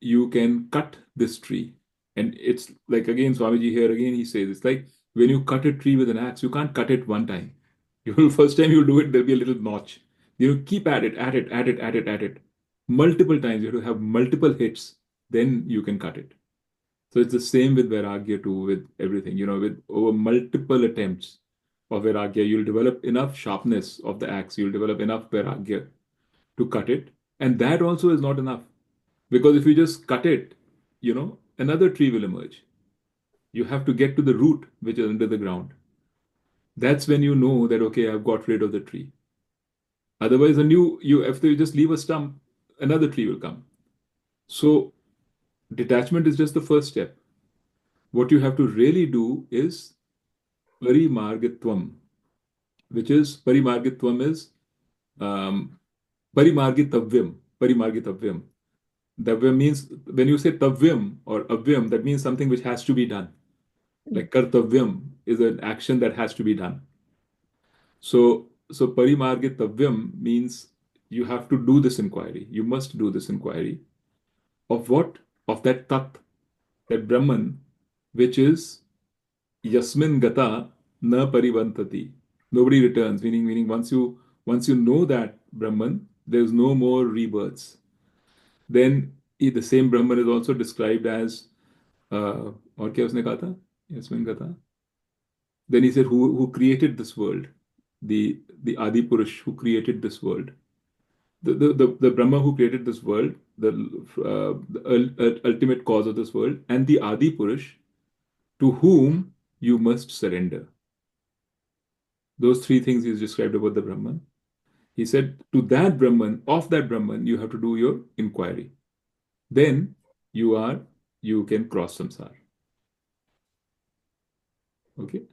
Speaker 1: you can cut this tree. And it's like, again, Swamiji here again, he says, it's like when you cut a tree with an axe, you can't cut it one time. First time you'll do it, there'll be a little notch. You keep at it, at it, at it, at it, at it. Multiple times, you have to have multiple hits, then you can cut it. So it's the same with Vairagya too, with everything. With over multiple attempts of Vairagya, you'll develop enough sharpness of the axe, you'll develop enough Vairagya to cut it. And that also is not enough. Because if you just cut it, another tree will emerge. You have to get to the root, which is under the ground. That's when you know that, okay, I've got rid of the tree. Otherwise, if you just leave a stump, another tree will come. So detachment is just the first step. What you have to really do is parimargitvam, which is parimargitvam is um, parimargitavyam. Davyam means, when you say tavyam or avyam, that means something which has to be done. Like kartavyam is an action that has to be done. So parimargitavyam means you have to do this inquiry. You must do this inquiry of what? Of that tat, that Brahman, which is yasmin gata na parivantati. Nobody returns. Meaning once you know that Brahman, there's no more rebirths. Then the same Brahman is also described as और क्या उसने कहा था? यस्मिन गता. Then he said, who created this world? The Adi Purush who created this world. The Brahma who created this world, the ultimate cause of this world, and the Adi Purush to whom you must surrender. Those three things he's described about the Brahman. He said, to that Brahman, of that Brahman, you have to do your inquiry. Then you can cross samsara. Okay?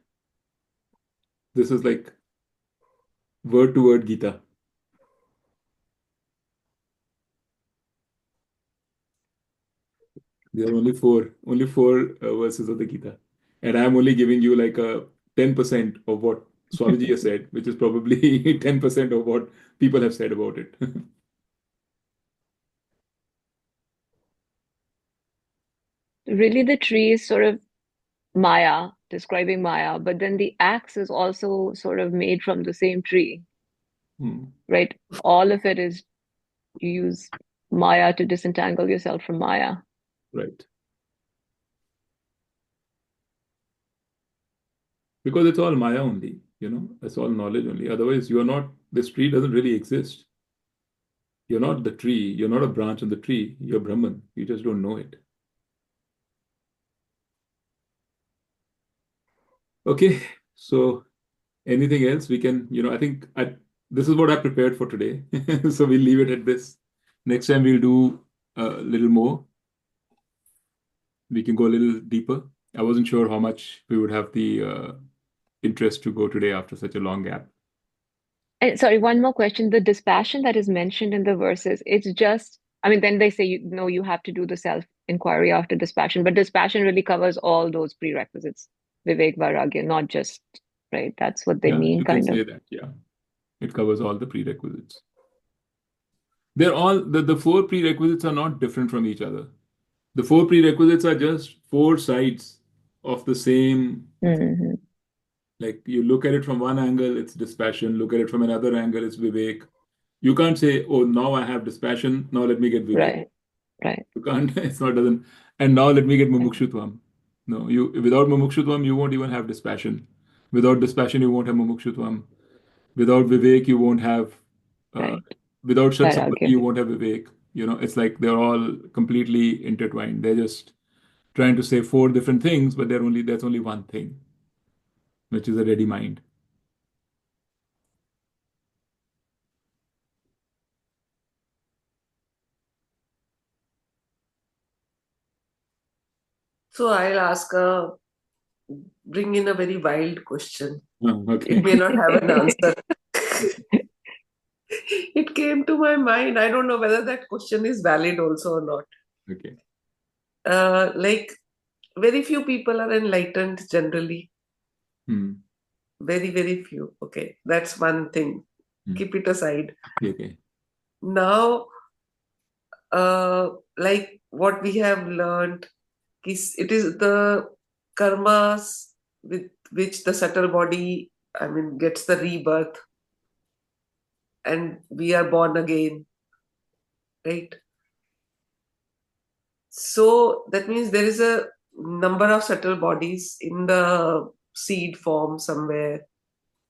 Speaker 1: This is like word to word Gita. There are only four verses of the Gita, and I'm only giving you like a 10% of what Swamiji has said, which is probably 10% of what people have said about it.
Speaker 5: Really, the tree is sort of Maya, describing Maya, but then the axe is also sort of made from the same tree, right? All of it is, you use Maya to disentangle yourself from Maya.
Speaker 1: Right. Because it's all Maya only, it's all knowledge only. Otherwise, this tree doesn't really exist. You're not the tree, you're not a branch on the tree, you're Brahman. You just don't know it. Okay, so anything else we can, I think this is what I prepared for today. So we'll leave it at this. Next time we'll do a little more. We can go a little deeper. I wasn't sure how much we would have the interest to go today after such a long gap.
Speaker 5: And sorry, one more question. The dispassion that is mentioned in the verses, it's just, then they say, you have to do the self-inquiry after dispassion, but dispassion really covers all those prerequisites, Vivek, Vairagya, not just, right? That's what they mean,
Speaker 1: You can
Speaker 5: kind of.
Speaker 1: say that, yeah. It covers all the prerequisites. They're all, the four prerequisites are not different from each other. The four prerequisites are just four sides of the same.
Speaker 5: Mm-hmm.
Speaker 1: Like you look at it from one angle, it's dispassion. Look at it from another angle, it's vivek. You can't say, oh, now I have dispassion, now let me get vivek.
Speaker 5: Right.
Speaker 1: You can't, doesn't, and now let me get mumukshutvam. No, without mumukshutvam, you won't even have dispassion. Without dispassion, you won't have mumukshutvam. Without vivek, you won't have,
Speaker 5: Right.
Speaker 1: without shatsambhati,
Speaker 5: Vairagya.
Speaker 1: you won't have vivek. It's like they're all completely intertwined. They're just trying to say four different things, but that's only one thing, which is a ready mind.
Speaker 4: So bring in a very wild question.
Speaker 1: Okay.
Speaker 4: It may not have an answer. It came to my mind. I don't know whether that question is valid also or not.
Speaker 1: Okay.
Speaker 4: Like, very few people are enlightened generally. Very, very few. Okay, that's one thing. Keep it aside.
Speaker 1: Okay.
Speaker 4: Now, like what we have learned, it is the karmas with which the subtle body, gets the rebirth, and we are born again, right? So that means there is a number of subtle bodies in the seed form somewhere,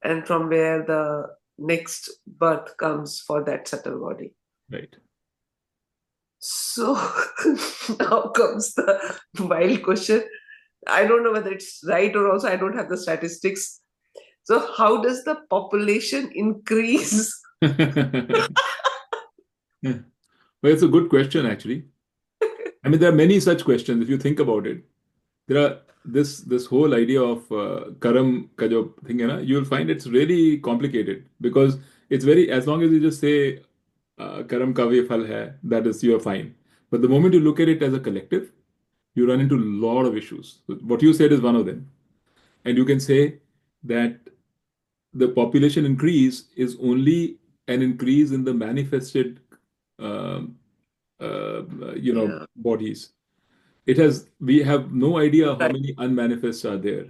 Speaker 4: and from where the next birth comes for that subtle body.
Speaker 1: Right.
Speaker 4: So now comes the wild question. I don't know whether it's right or also I don't have the statistics. So how does the population increase?
Speaker 1: Yeah. Well, it's a good question, actually. There are many such questions if you think about it. There are this whole idea of karam ka jo thing hai na, you'll find it's really complicated because it's very, as long as you just say karam ka ve phal hai, that is, you're fine. But the moment you look at it as a collective, you run into a lot of issues. What you said is one of them. And you can say that the population increase is only an increase in the manifested, um,
Speaker 4: Yeah.
Speaker 1: bodies. We have no idea how
Speaker 4: Right.
Speaker 1: many unmanifests are there.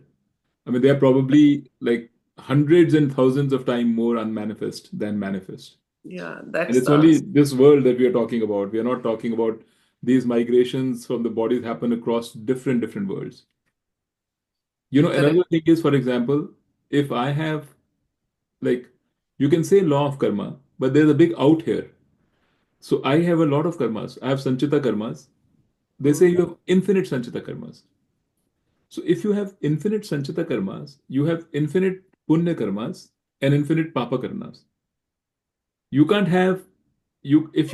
Speaker 1: I mean, there are probably like hundreds and thousands of times more unmanifest than manifest.
Speaker 4: Yeah,
Speaker 1: And
Speaker 4: that's
Speaker 1: it's
Speaker 4: the
Speaker 1: only
Speaker 4: answer.
Speaker 1: this world that we are talking about. We are not talking about these migrations from the bodies happen across different worlds.
Speaker 4: Correct.
Speaker 1: Another thing is, for example, if I have, like, you can say law of karma, but there's a big out here. So I have a lot of karmas. I have sanchita karmas. They say
Speaker 4: Mm.
Speaker 1: you have infinite sanchita karmas. So if you have infinite sanchita karmas, you have infinite punya karmas and infinite papa karmas. You can't have you if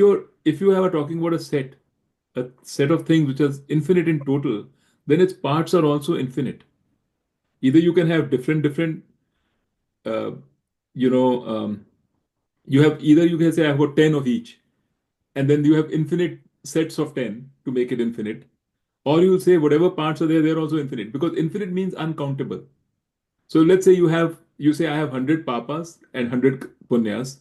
Speaker 1: you are talking about a set of things which is infinite in total, then its parts are also infinite. Either you can have different uh, you know you have either you can say I've got 10 of each, and then you have infinite sets of 10 to make it infinite, or you'll say whatever parts are there, they're also infinite, because infinite means uncountable. So let's say you say I have 100 papas and 100 punyas,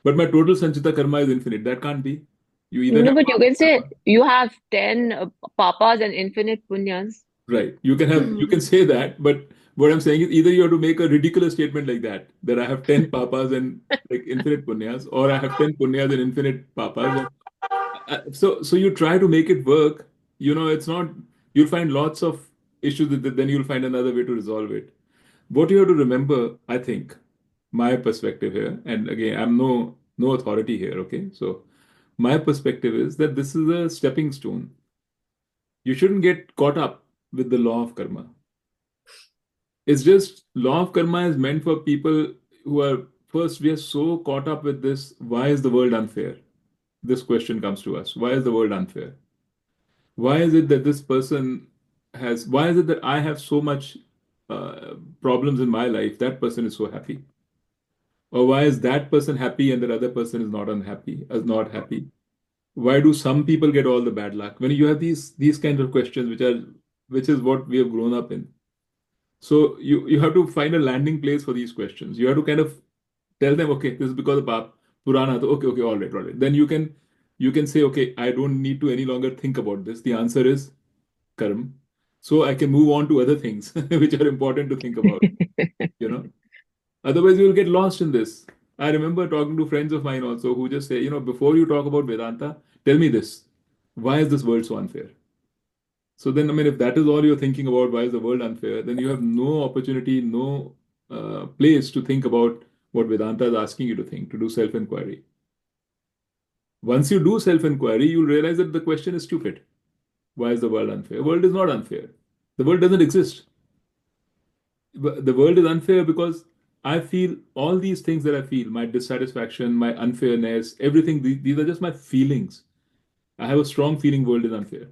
Speaker 1: but my total sanchita karma is infinite. That can't be. You either
Speaker 5: No,
Speaker 1: have
Speaker 5: but you can
Speaker 1: papa
Speaker 5: say
Speaker 1: karma.
Speaker 5: you have 10 papas and infinite punyas.
Speaker 1: Right. You can say that, but what I'm saying is either you have to make a ridiculous statement like that I have 10 papas and like infinite punyas, or I have 10 punyas and infinite papas. And, so you try to make it work. It's not. You'll find lots of issues with it. Then you'll find another way to resolve it. What you have to remember, I think, my perspective here, and again, I'm no authority here. Okay, so my perspective is that this is a stepping stone. You shouldn't get caught up with the law of karma. It's just law of karma is meant for people who are first, we are so caught up with this. Why is the world unfair? This question comes to us. Why is the world unfair? Why is it that this person why is it that I have so much problems in my life? That person is so happy. Or why is that person happy and that other person is not happy? Why do some people get all the bad luck? When you have these kinds of questions, which is what we have grown up in. So you have to find a landing place for these questions. You have to kind of tell them, okay, this is because of Purana. Okay, all right. Then you can say, okay, I don't need to any longer think about this. The answer is karma. So I can move on to other things which are important to think about. You know, Otherwise you will get lost in this. I remember talking to friends of mine also who just say, before you talk about Vedanta, tell me this: why is this world so unfair? So then, I mean, if that is all you're thinking about, why is the world unfair, then you have no opportunity, no place to think about what Vedanta is asking you to think, to do self inquiry. Once you do self inquiry, you'll realize that the question is stupid. Why is the world unfair? The world is not unfair. The world doesn't exist. The world is unfair because I feel all these things that I feel, my dissatisfaction, my unfairness, everything, these are just my feelings. I have a strong feeling world is unfair.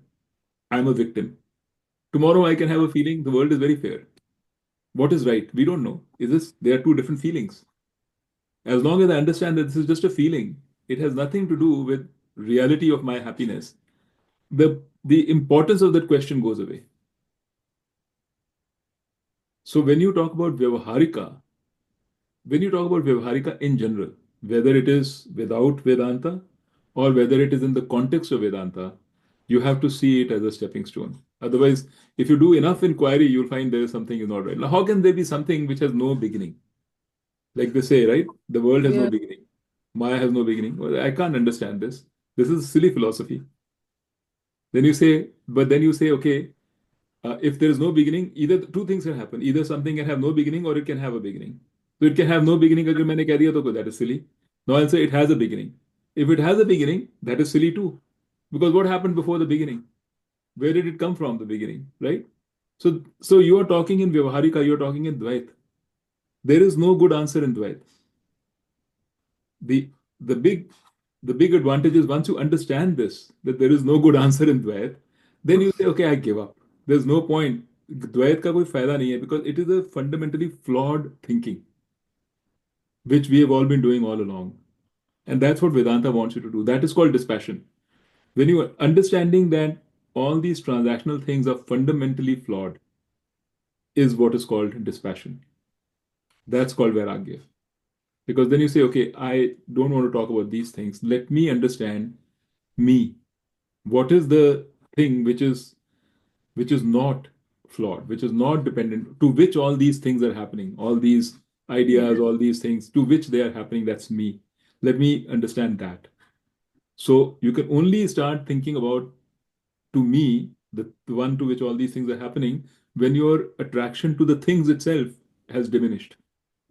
Speaker 1: I'm a victim. Tomorrow I can have a feeling the world is very fair. What is right? We don't know. There are two different feelings. As long as I understand that this is just a feeling, it has nothing to do with reality of my happiness. The importance of that question goes away. So when you talk about Vyavaharika in general, whether it is without Vedanta or whether it is in the context of Vedanta, you have to see it as a stepping stone. Otherwise, if you do enough inquiry, you'll find there is something is not right. Now, how can there be something which has no beginning? Like they say, right? The world has no
Speaker 4: Yeah.
Speaker 1: beginning. Maya has no beginning. Well, I can't understand this. This is silly philosophy. Then you say, okay, if there is no beginning, either two things can happen. Either something can have no beginning or it can have a beginning. So it can have no beginning. अगर मैंने कह दिया तो that is silly. Now I'll say it has a beginning. If it has a beginning, that is silly too. Because what happened before the beginning? Where did it come from, the beginning, right? So you are talking in Vyavaharika, you are talking in Dvait. There is no good answer in Dvait. The the big the big advantage is once you understand this, that there is no good answer in Dvait, then you say, okay, I give up. There's no point. द्वैत का कोई फायदा नहीं है because it is a fundamentally flawed thinking, which we have all been doing all along. And that's what Vedanta wants you to do. That is called dispassion. When you are understanding that all these transactional things are fundamentally flawed, is what is called dispassion. That's called vairagya. Because then you say, okay, I don't want to talk about these things. Let me understand me. What is the thing which is not flawed, which is not dependent, to which all these things are happening, all these ideas, all these things, to which they are happening, that's me. Let me understand that. So you can only start thinking about, to me, the one to which all these things are happening, when your attraction to the things itself has diminished.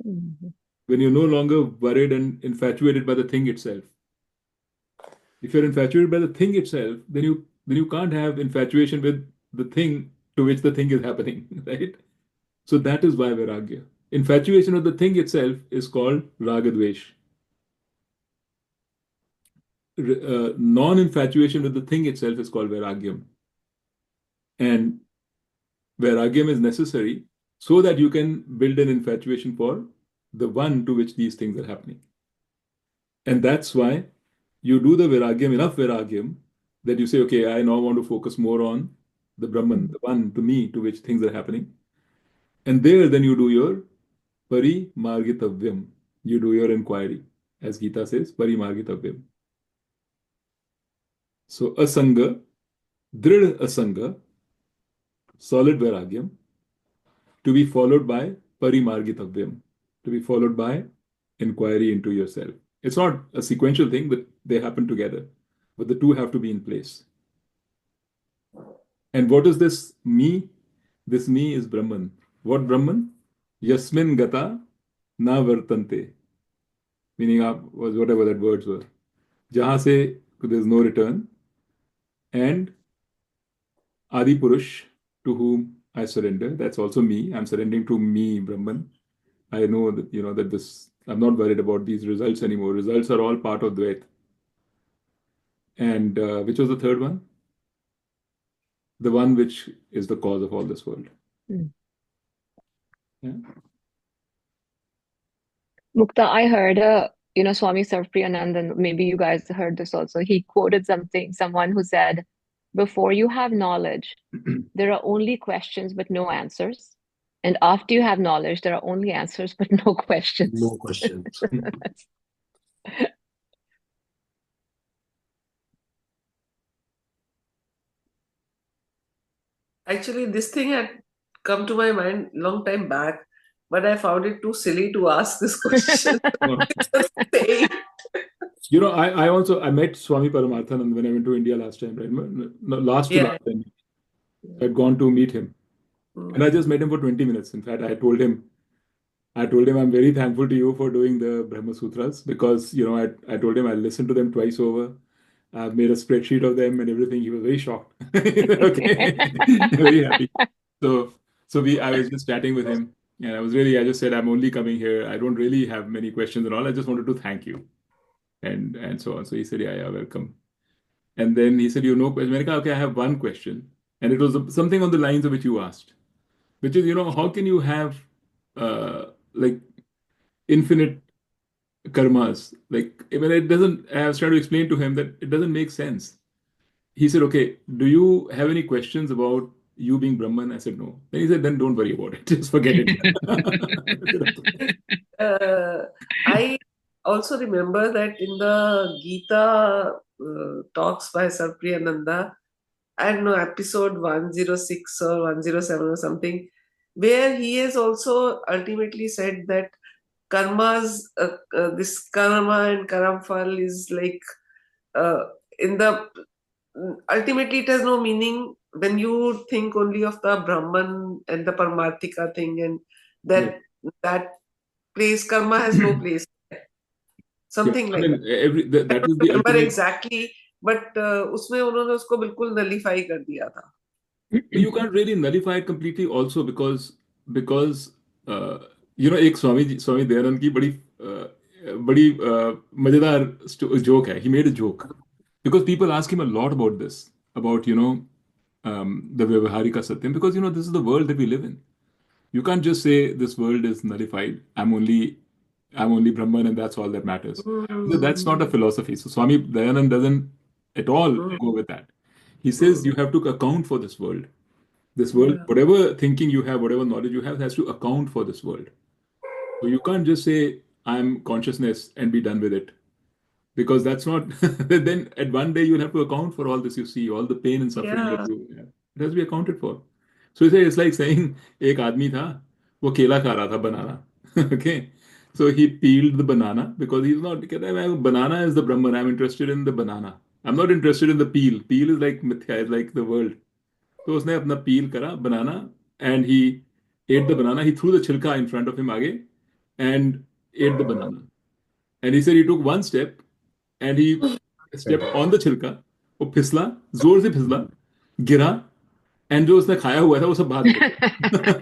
Speaker 5: Mhm.
Speaker 1: When you're no longer worried and infatuated by the thing itself. If you're infatuated by the thing itself, then you can't have infatuation with the thing to which the thing is happening, right? So that is why vairagya. Infatuation with the thing itself is called ragadvesh. Non-infatuation with the thing itself is called vairagyam. And vairagyam is necessary so that you can build an infatuation for the one to which these things are happening. And that's why you do the vairagyam, enough vairagyam, that you say, okay, I now want to focus more on the Brahman, the one to me to which things are happening. And there, then you do your parimargitavyam. You do your inquiry. As Gita says, parimargitavyam. So, asanga, drid asanga, solid vairagyam, to be followed by parimargitavyam, to be followed by inquiry into yourself. It's not a sequential thing, but they happen together. But the two have to be in place. And what is this me? This me is Brahman. What Brahman? Yasmin gata na vartante. Meaning was whatever that words were. Jahan se there's no return. And Adi Purush, to whom I surrender. That's also me. I'm surrendering to me, Brahman. I know that that this. I'm not worried about these results anymore. Results are all part of Dvait. And which was the third one? The one which is the cause of all this world.
Speaker 5: Mm.
Speaker 1: Yeah.
Speaker 5: Mukta, I heard, Swami Sarvpriyanand, and maybe you guys heard this also. He quoted someone who said, before you have knowledge, there are only questions but no answers. And after you have knowledge, there are only answers but no questions.
Speaker 3: No questions.
Speaker 4: Actually, this thing had come to my mind long time back, but I found it too silly to ask this question. Just saying.
Speaker 1: I met Swami Paramarthanand when I went to India last time, right? No, last to
Speaker 4: Yeah.
Speaker 1: last time. I'd gone to meet him.
Speaker 4: Mm.
Speaker 1: And I just met him for 20 minutes. In fact, I told him I'm very thankful to you for doing the Brahma Sutras, because, I told him I listened to them twice over. I've made a spreadsheet of them and everything. He was very shocked. Okay. Very happy. I was just chatting with him, and I just said, I'm only coming here. I don't really have many questions and all. I just wanted to thank you. And so on. So he said, yeah, welcome. And then he said, question. I said, okay, I have one question. And it was something on the lines of which you asked, which is, how can you have like infinite karmas? Like, I mean, it doesn't, I was trying to explain to him that it doesn't make sense. He said, okay, do you have any questions about you being Brahman? I said, no. Then he said, then don't worry about it. Just forget it. I said, okay.
Speaker 4: I also remember that in the Gita talks by Sarpriyananda, I don't know, episode 106 or 107 or something, where he has also ultimately said that karmas, this karma and karamphal is like, in the ultimately it has no meaning when you think only of the Brahman and the Paramarthika thing, and that place, karma has no place.
Speaker 1: Yeah,
Speaker 4: Something
Speaker 1: I
Speaker 4: like that.
Speaker 1: mean, that is the
Speaker 4: Remember
Speaker 1: ultimate.
Speaker 4: exactly, but उसमें उन्होंने उसको बिल्कुल nullify कर दिया था.
Speaker 1: You can't really nullify it completely also, because uh, एक स्वामी दयानंद की बड़ी मजेदार joke है. He made a joke because people ask him a lot about this, about the Vyavaharika Satyam, because this is the world that we live in. You can't just say this world is nullified. I'm only Brahman and that's all that matters. That's not a philosophy. So Swami Dayanand doesn't at all
Speaker 4: Mm.
Speaker 1: go with that. He says you have to account for this world. This world,
Speaker 4: Yeah.
Speaker 1: whatever thinking you have, whatever knowledge you have, has to account for this world. So you can't just say, I'm consciousness and be done with it. Because that's not, then at one day you'll have to account for all this you see, all the pain and suffering that
Speaker 4: Yeah.
Speaker 1: you have. It has to be accounted for. So it's like saying, एक आदमी था, वो केला खा रहा था, banana. Okay. So he peeled the banana because he's not, कहता है, banana is the Brahman. I'm interested in the banana. I'm not interested in the peel. Peel is like mithya, is like the world. तो उसने अपना peel करा, banana, and he ate the banana. He threw the chilka in front of him आगे and ate the banana. And he said he took one step and he stepped on the छिलका, वो फिसला, जोर से फिसला, गिरा, and जो उसने खाया हुआ था वो सब बाहर निकल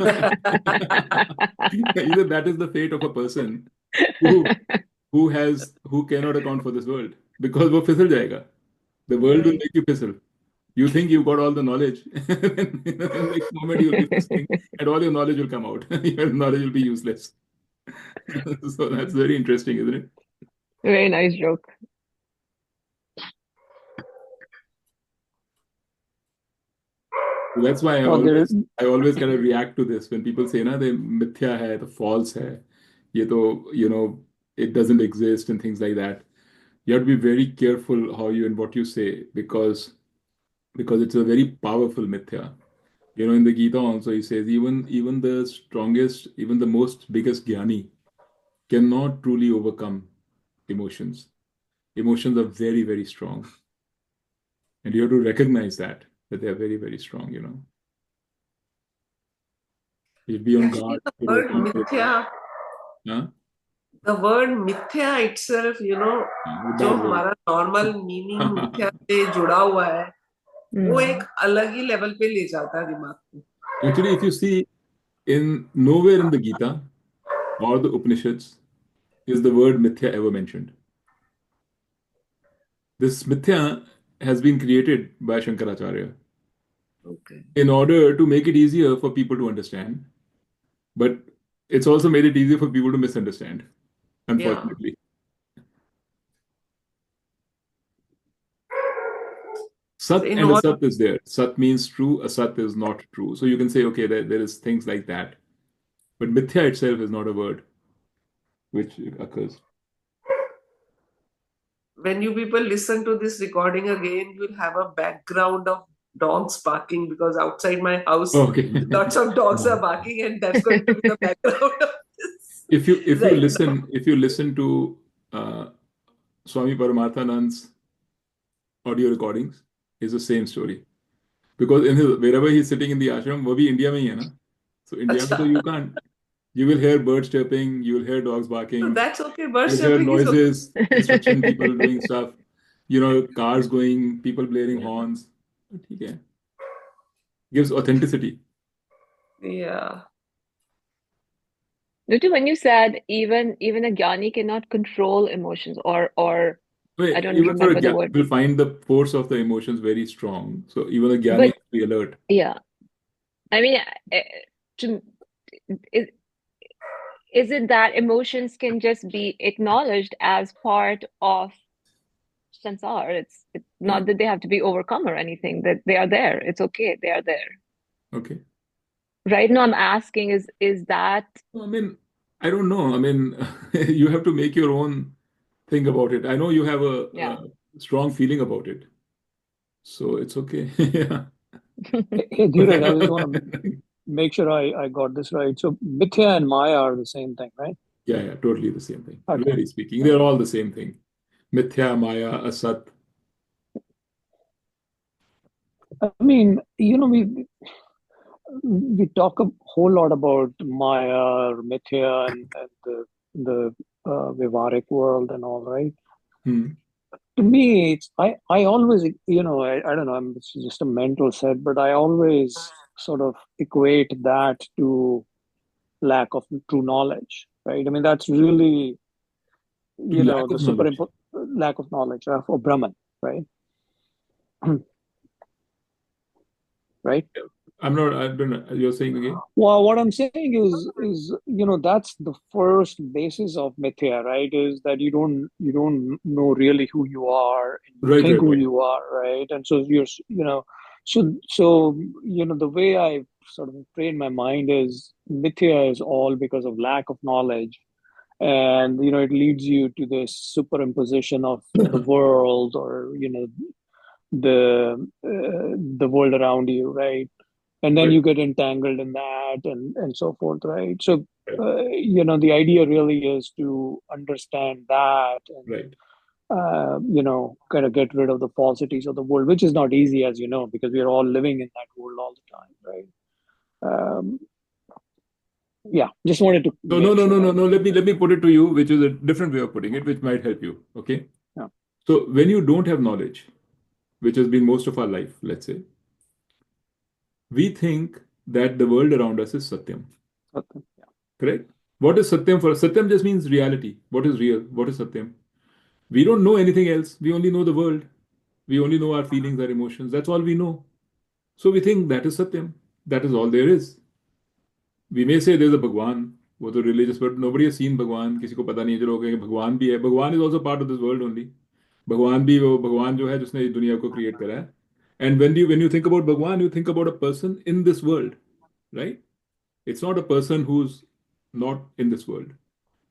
Speaker 1: गया. Either that is the fate of a person who cannot account for this world because वो फिसल जाएगा. The world will
Speaker 4: Right.
Speaker 1: make you fizzle. You think you've got all the knowledge, and in the next moment you'll be fizzling, and all your knowledge will come out. Your knowledge will be useless. So that's very interesting, isn't it?
Speaker 5: Very nice joke.
Speaker 1: That's why
Speaker 2: Well, there,
Speaker 1: I always kind of react to this when people say, "Na, the mithya hai, the false hai, ye to, it doesn't exist," and things like that. You have to be very careful how you and what you say because it's a very powerful mithya. In the Gita also he says even the strongest, even the most biggest jnani cannot truly overcome emotions. Emotions are very, very strong, and you have to recognize that they are very, very strong. You'd be on
Speaker 4: Actually,
Speaker 1: guard to react to it. Huh?
Speaker 4: the word mithya itself,
Speaker 1: The
Speaker 4: जो
Speaker 1: bad word.
Speaker 4: हमारा normal meaning मिथ्या से जुड़ा हुआ है, वो एक अलग ही लेवल पे ले जाता है दिमाग को.
Speaker 1: Actually, if you see, in nowhere in the Gita or the Upanishads is the word mithya ever mentioned. This mithya has been created by Shankaracharya
Speaker 4: Okay.
Speaker 1: in order to make it easier for people to understand, but it's also made it easier for people to misunderstand,
Speaker 4: Yeah.
Speaker 1: unfortunately. Sat
Speaker 4: In
Speaker 1: and
Speaker 4: all,
Speaker 1: Asat is there. Sat means true, Asat is not true. So you can say, okay, there is things like that. But mithya itself is not a word which occurs.
Speaker 4: when you people listen to this recording again, you'll have a background of dogs barking because outside my house,
Speaker 1: Okay.
Speaker 4: lots of dogs are barking, and that's going to be the background of this.
Speaker 1: If you
Speaker 4: Right
Speaker 1: listen to Swami Paramathanand's audio recordings, it's the same story. Because wherever he's sitting in the ashram, वो भी India में ही है ना. So India में तो you will hear birds chirping, you will hear dogs
Speaker 4: So
Speaker 1: barking,
Speaker 4: that's okay. Birds
Speaker 1: you'll hear
Speaker 4: chirping is okay.
Speaker 1: noises, construction people doing stuff, cars going, people blaring horns. ठीक है. Gives authenticity.
Speaker 4: Yeah.
Speaker 5: Ritu, when you said even a jnani cannot control emotions or
Speaker 1: Wait,
Speaker 5: I don't
Speaker 1: even for a
Speaker 5: remember the
Speaker 1: jnani,
Speaker 5: word.
Speaker 1: will find the force of the emotions very strong. So even a jnani
Speaker 5: But
Speaker 1: has to be alert.
Speaker 5: yeah, I mean, to, is it that emotions can just be acknowledged as part of samsara? It's not that they have to be overcome or anything, that they are there. It's okay, they are there.
Speaker 1: Okay.
Speaker 5: Right now, I'm asking is that
Speaker 1: I mean, I don't know. I mean, you have to make your own thing about it. I know you have
Speaker 5: yeah.
Speaker 1: a strong feeling about it. So it's okay. Yeah.
Speaker 2: hey, Dheeraj, I just want to make sure I got this right. So mithya and maya are the same thing, right?
Speaker 1: Yeah, totally the same thing.
Speaker 2: Okay.
Speaker 1: Really speaking, they're all the same thing. Mithya, Maya, Asat.
Speaker 2: I mean, we talk a whole lot about maya or mithya and the Vivaric world and all, right?
Speaker 1: Hmm.
Speaker 2: To me, I always, I don't know, it's just a mental set, but I always sort of equate that to lack of true knowledge, right? I mean, that's really,
Speaker 1: To lack
Speaker 2: the
Speaker 1: of knowledge.
Speaker 2: lack of knowledge of Brahman, right? Right?
Speaker 1: I'm not, I don't know, you're saying again?
Speaker 2: Well, what I'm saying is that's the first basis of mithya, right? Is that you don't know really who you are, and you
Speaker 1: Right,
Speaker 2: think
Speaker 1: right,
Speaker 2: who
Speaker 1: right.
Speaker 2: you are, right? And so so the way I sort of train my mind is mithya is all because of lack of knowledge, and it leads you to this superimposition of the world, or the world around you, right? And then
Speaker 1: Right,
Speaker 2: you get entangled in that, and so forth, right? So
Speaker 1: right,
Speaker 2: the idea really is to understand that, and
Speaker 1: right.
Speaker 2: kind of get rid of the falsities of the world, which is not easy, as you know, because we are all living in that world all the time, right? um, yeah, just wanted to
Speaker 1: So no,
Speaker 2: make
Speaker 1: no,
Speaker 2: sure
Speaker 1: no, no,
Speaker 2: that.
Speaker 1: no. Let me put it to you, which is a different way of putting it, which might help you. Okay.
Speaker 2: Yeah.
Speaker 1: So when you don't have knowledge, which has been most of our life, let's say, we think that the world around us is Satyam.
Speaker 2: Okay.
Speaker 1: Correct? What is Satyam for us? Satyam just means reality. What is real? What is Satyam? We don't know anything else. We only know the world. We only know our feelings, our emotions. That's all we know. So we think that is Satyam. That is all there is. We may say there's a Bhagwan, वो तो religious, but nobody has seen भगवान. किसी को पता नहीं है जो लोग कहेंगे भगवान भी है. भगवान is also part of this world only. भगवान भी वो भगवान जो है जिसने इस दुनिया को create करा है. And when you think about Bhagwan, you think about a person in this world, right? It's not a person who's not in this world.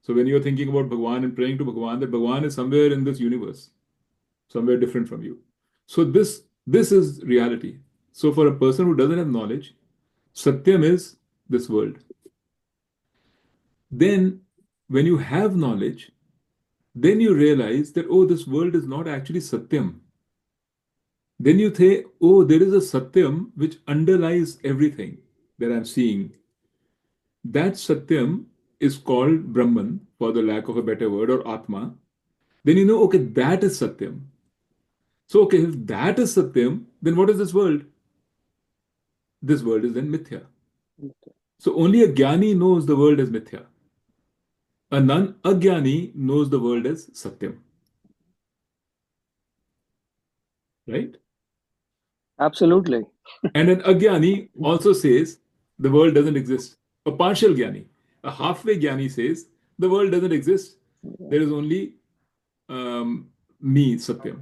Speaker 1: So when you're thinking about Bhagwan and praying to Bhagwan, that Bhagwan is somewhere in this universe, somewhere different from you. So this is reality. So for a person who doesn't have knowledge, Satyam is this world. Then when you have knowledge, then you realize that, oh, this world is not actually Satyam. Then you say, oh, there is a Satyam which underlies everything that I'm seeing. That Satyam is called Brahman, for the lack of a better word, or Atma. Then you know, okay, that is Satyam. So, okay, if that is Satyam, then what is this world? This world is then Mithya. So only a Jnani knows the world as Mithya. A non-Ajnani knows the world as Satyam. Right?
Speaker 2: Absolutely.
Speaker 1: And an Ajnani also says the world doesn't exist. A partial Jnani, a halfway Jnani says the world doesn't exist. There is only me, Satyam.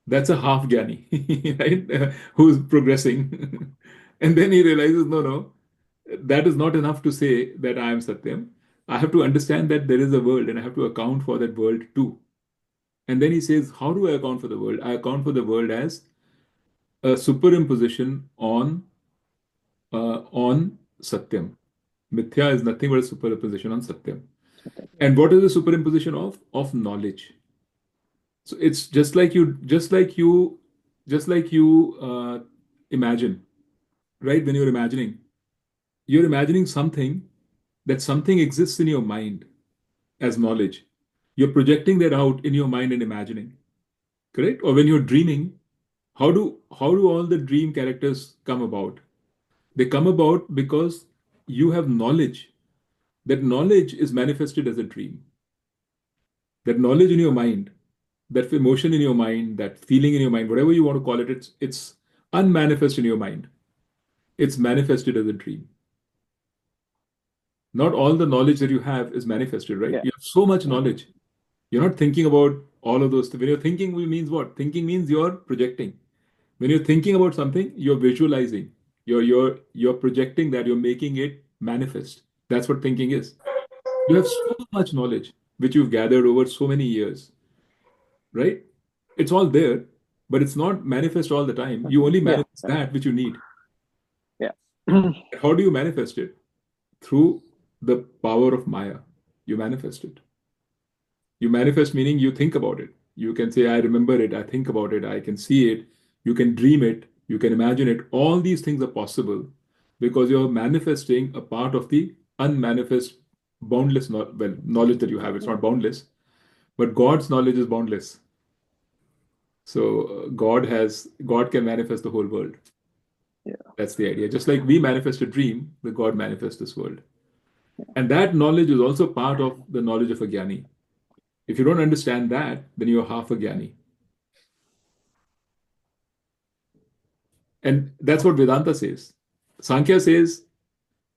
Speaker 1: That's a half Jnani, right? Who's progressing. And then he realizes, no, no, that is not enough to say that I am Satyam. I have to understand that there is a world and I have to account for that world too. And then he says, how do I account for the world? I account for the world as a superimposition on Satyam. Mithya is nothing but a superimposition on Satyam. And what is the superimposition of? Of knowledge. So it's just like you imagine, right? When you're imagining something, that something exists in your mind as knowledge. You're projecting that out in your mind and imagining, correct? Or when you're dreaming, how do all the dream characters come about? They come about because you have knowledge. That knowledge is manifested as a dream. That knowledge in your mind, that emotion in your mind, that feeling in your mind, whatever you want to call it, it's unmanifest in your mind. It's manifested as a dream. Not all the knowledge that you have is manifested, right?
Speaker 2: Yeah.
Speaker 1: You have so much
Speaker 2: Yeah.
Speaker 1: knowledge. You're not thinking about all of those things. When you're thinking, means what? Thinking means you're projecting. When you're thinking about something, you're visualizing. You're projecting that, you're making it manifest. That's what thinking is. You have so much knowledge which you've gathered over so many years, right? It's all there, but it's not manifest all the time. You only
Speaker 2: Yeah.
Speaker 1: manifest that which you need.
Speaker 2: Yeah.
Speaker 1: How do you manifest it? Through the power of Maya. You manifest it. You manifest meaning you think about it. You can say, I remember it, I think about it, I can see it, you can dream it, you can imagine it. All these things are possible because you're manifesting a part of the unmanifest, boundless knowledge that you have. It's not boundless, but God's knowledge is boundless. So God can manifest the whole world.
Speaker 2: Yeah.
Speaker 1: That's the idea. Just like we manifest a dream, the God manifests this world. And that knowledge is also part of the knowledge of a Jnani. If you don't understand that, then you're half a Jnani. And that's what Vedanta says. Sankhya says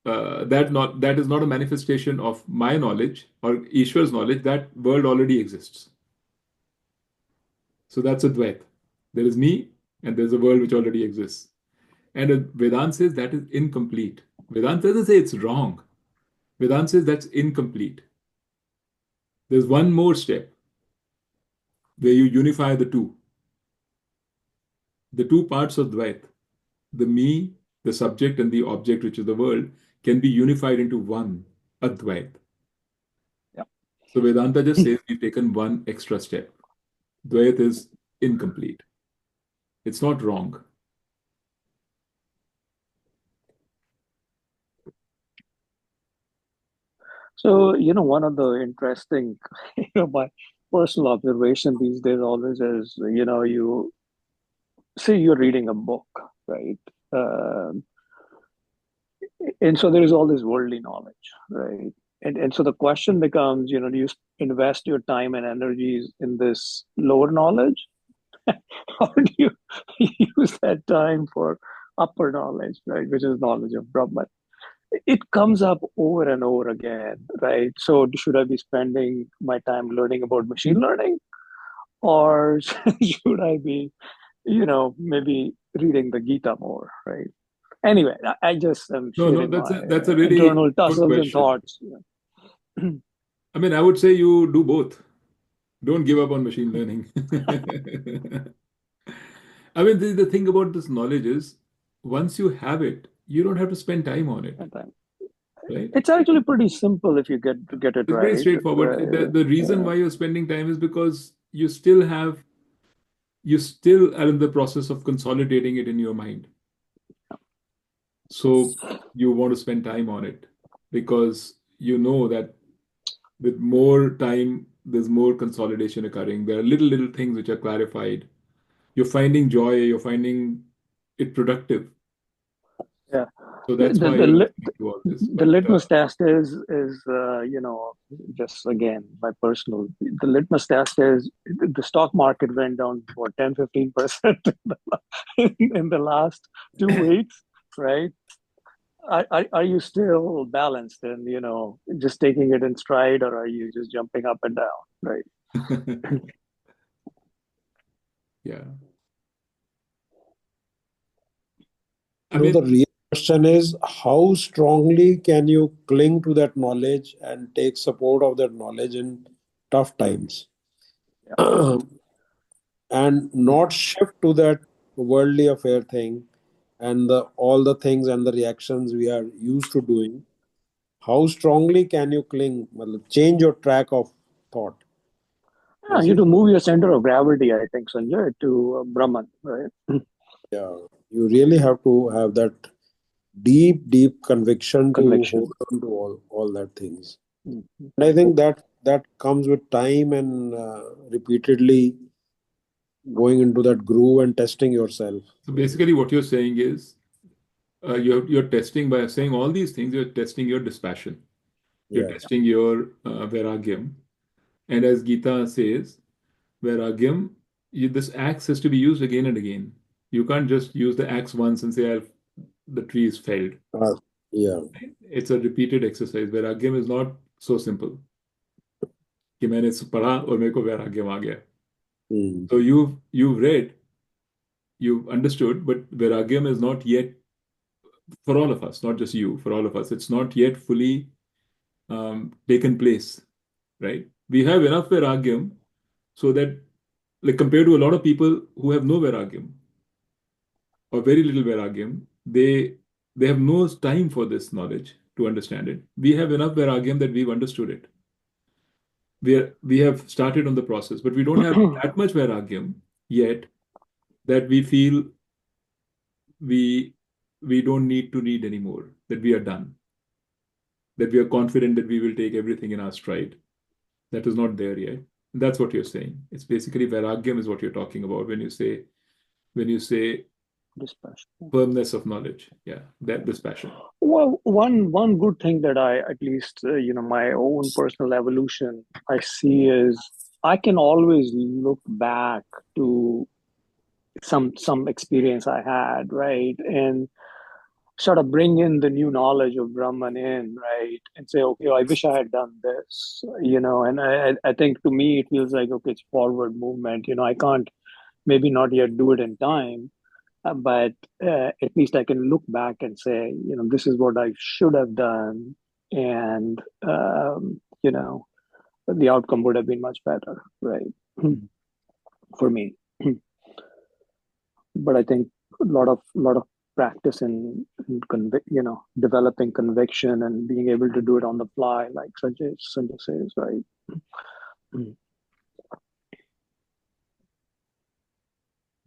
Speaker 1: that is not a manifestation of my knowledge or Ishwar's knowledge. That world already exists. So that's a Dvait. There is me, and there's a world which already exists. And Vedanta says that is incomplete. Vedanta doesn't say it's wrong. Vedanta says that's incomplete. There's one more step where you unify the two parts of Dvait, the me, the subject, and the object, which is the world, can be unified into one, Advait.
Speaker 2: Yeah.
Speaker 1: So Vedanta just says we've taken one extra step. Dvait is incomplete. It's not wrong.
Speaker 2: So, one of the interesting, my personal observation these days always is, you say you're reading a book, right? Um and so there is all this worldly knowledge, right? And so the question becomes, do you invest your time and energies in this lower knowledge, or do you use that time for upper knowledge, right, which is knowledge of Brahman? It comes up over and over again, right? So should I be spending my time learning about machine learning, or should I be, maybe reading the Gita more, right? Anyway, I just am
Speaker 1: No,
Speaker 2: sharing my
Speaker 1: that's a really
Speaker 2: internal
Speaker 1: good
Speaker 2: tussles and
Speaker 1: question.
Speaker 2: thoughts.
Speaker 1: I mean, I would say you do both. Don't give up on machine learning. I mean, the thing about this knowledge is once you have it, you don't have to spend time on it, right?
Speaker 2: It's actually pretty simple if you get it
Speaker 1: It's very
Speaker 2: right.
Speaker 1: straightforward. The reason
Speaker 2: Yeah.
Speaker 1: why you're spending time is because you still are in the process of consolidating it in your mind. So you want to spend time on it because you know that with more time, there's more consolidation occurring. There are little things which are clarified. You're finding joy, you're finding it productive.
Speaker 2: Yeah.
Speaker 1: So
Speaker 2: The
Speaker 1: that's
Speaker 2: the
Speaker 1: why
Speaker 2: the,
Speaker 1: you're
Speaker 2: lit,
Speaker 1: listening to all this.
Speaker 2: the
Speaker 1: But
Speaker 2: litmus test is just again my personal, the litmus test is the stock market went down for 10-15% in the last 2 weeks, right? Are you still balanced and just taking it in stride, or are you just jumping up and down, right?
Speaker 1: yeah, I
Speaker 3: No, the
Speaker 1: mean,
Speaker 3: real question is how strongly can you cling to that knowledge and take support of that knowledge in tough times and not shift to that worldly affair thing and the all the things and the reactions we are used to doing. How strongly can you cling? Well, change your track of thought.
Speaker 2: Yeah,
Speaker 3: Is
Speaker 2: you
Speaker 3: it?
Speaker 2: to move your center of gravity, I think, Sanjay, to Brahman, right?
Speaker 3: Yeah, you really have to have that deep conviction to hold
Speaker 2: Conviction.
Speaker 3: on to all that things.
Speaker 2: Mhm.
Speaker 3: And I think that comes with time and repeatedly going into that groove and testing yourself.
Speaker 1: so basically what you're saying is you're testing by saying all these things, you're testing your dispassion. You're
Speaker 3: Yeah.
Speaker 1: testing your vairagyam. And as Gita says, vairagyam, this axe has to be used again and again. You can't just use the axe once and say, the tree is felled.
Speaker 3: Uh, yeah.
Speaker 1: It's a repeated exercise. Vairagyam is not so simple कि मैंने पढ़ा और मेरे को वैराग्यम आ गया.
Speaker 3: Mm.
Speaker 1: So you've read, you've understood, but vairagyam is not yet for all of us, not just you, for all of us. It's not yet fully taken place, right? We have enough vairagyam so that, like, compared to a lot of people who have no vairagyam or very little vairagyam, they have no time for this knowledge to understand it. We have enough vairagyam that we've understood it. We have started on the process, but we don't have that much vairagyam yet that we feel we we don't need to read anymore, that we are done, that we are confident that we will take everything in our stride. That is not there yet. That's what you're saying. It's basically vairagyam is what you're talking about when you say
Speaker 2: Dispassion.
Speaker 1: firmness of knowledge. Yeah, that this passion.
Speaker 2: Well, one good thing that I, at least my own personal evolution, I see is I can always look back to some experience I had, right? And sort of bring in the new knowledge of Brahman in, right? And say, okay, I wish I had done this, and I think to me, it feels like, okay, it's forward movement. I can't maybe not yet do it in time, but at least I can look back and say, this is what I should have done. And, the outcome would have been much better, right? For me. But I think a lot of practice in developing conviction and being able to do it on the fly, like Sanjay says, right?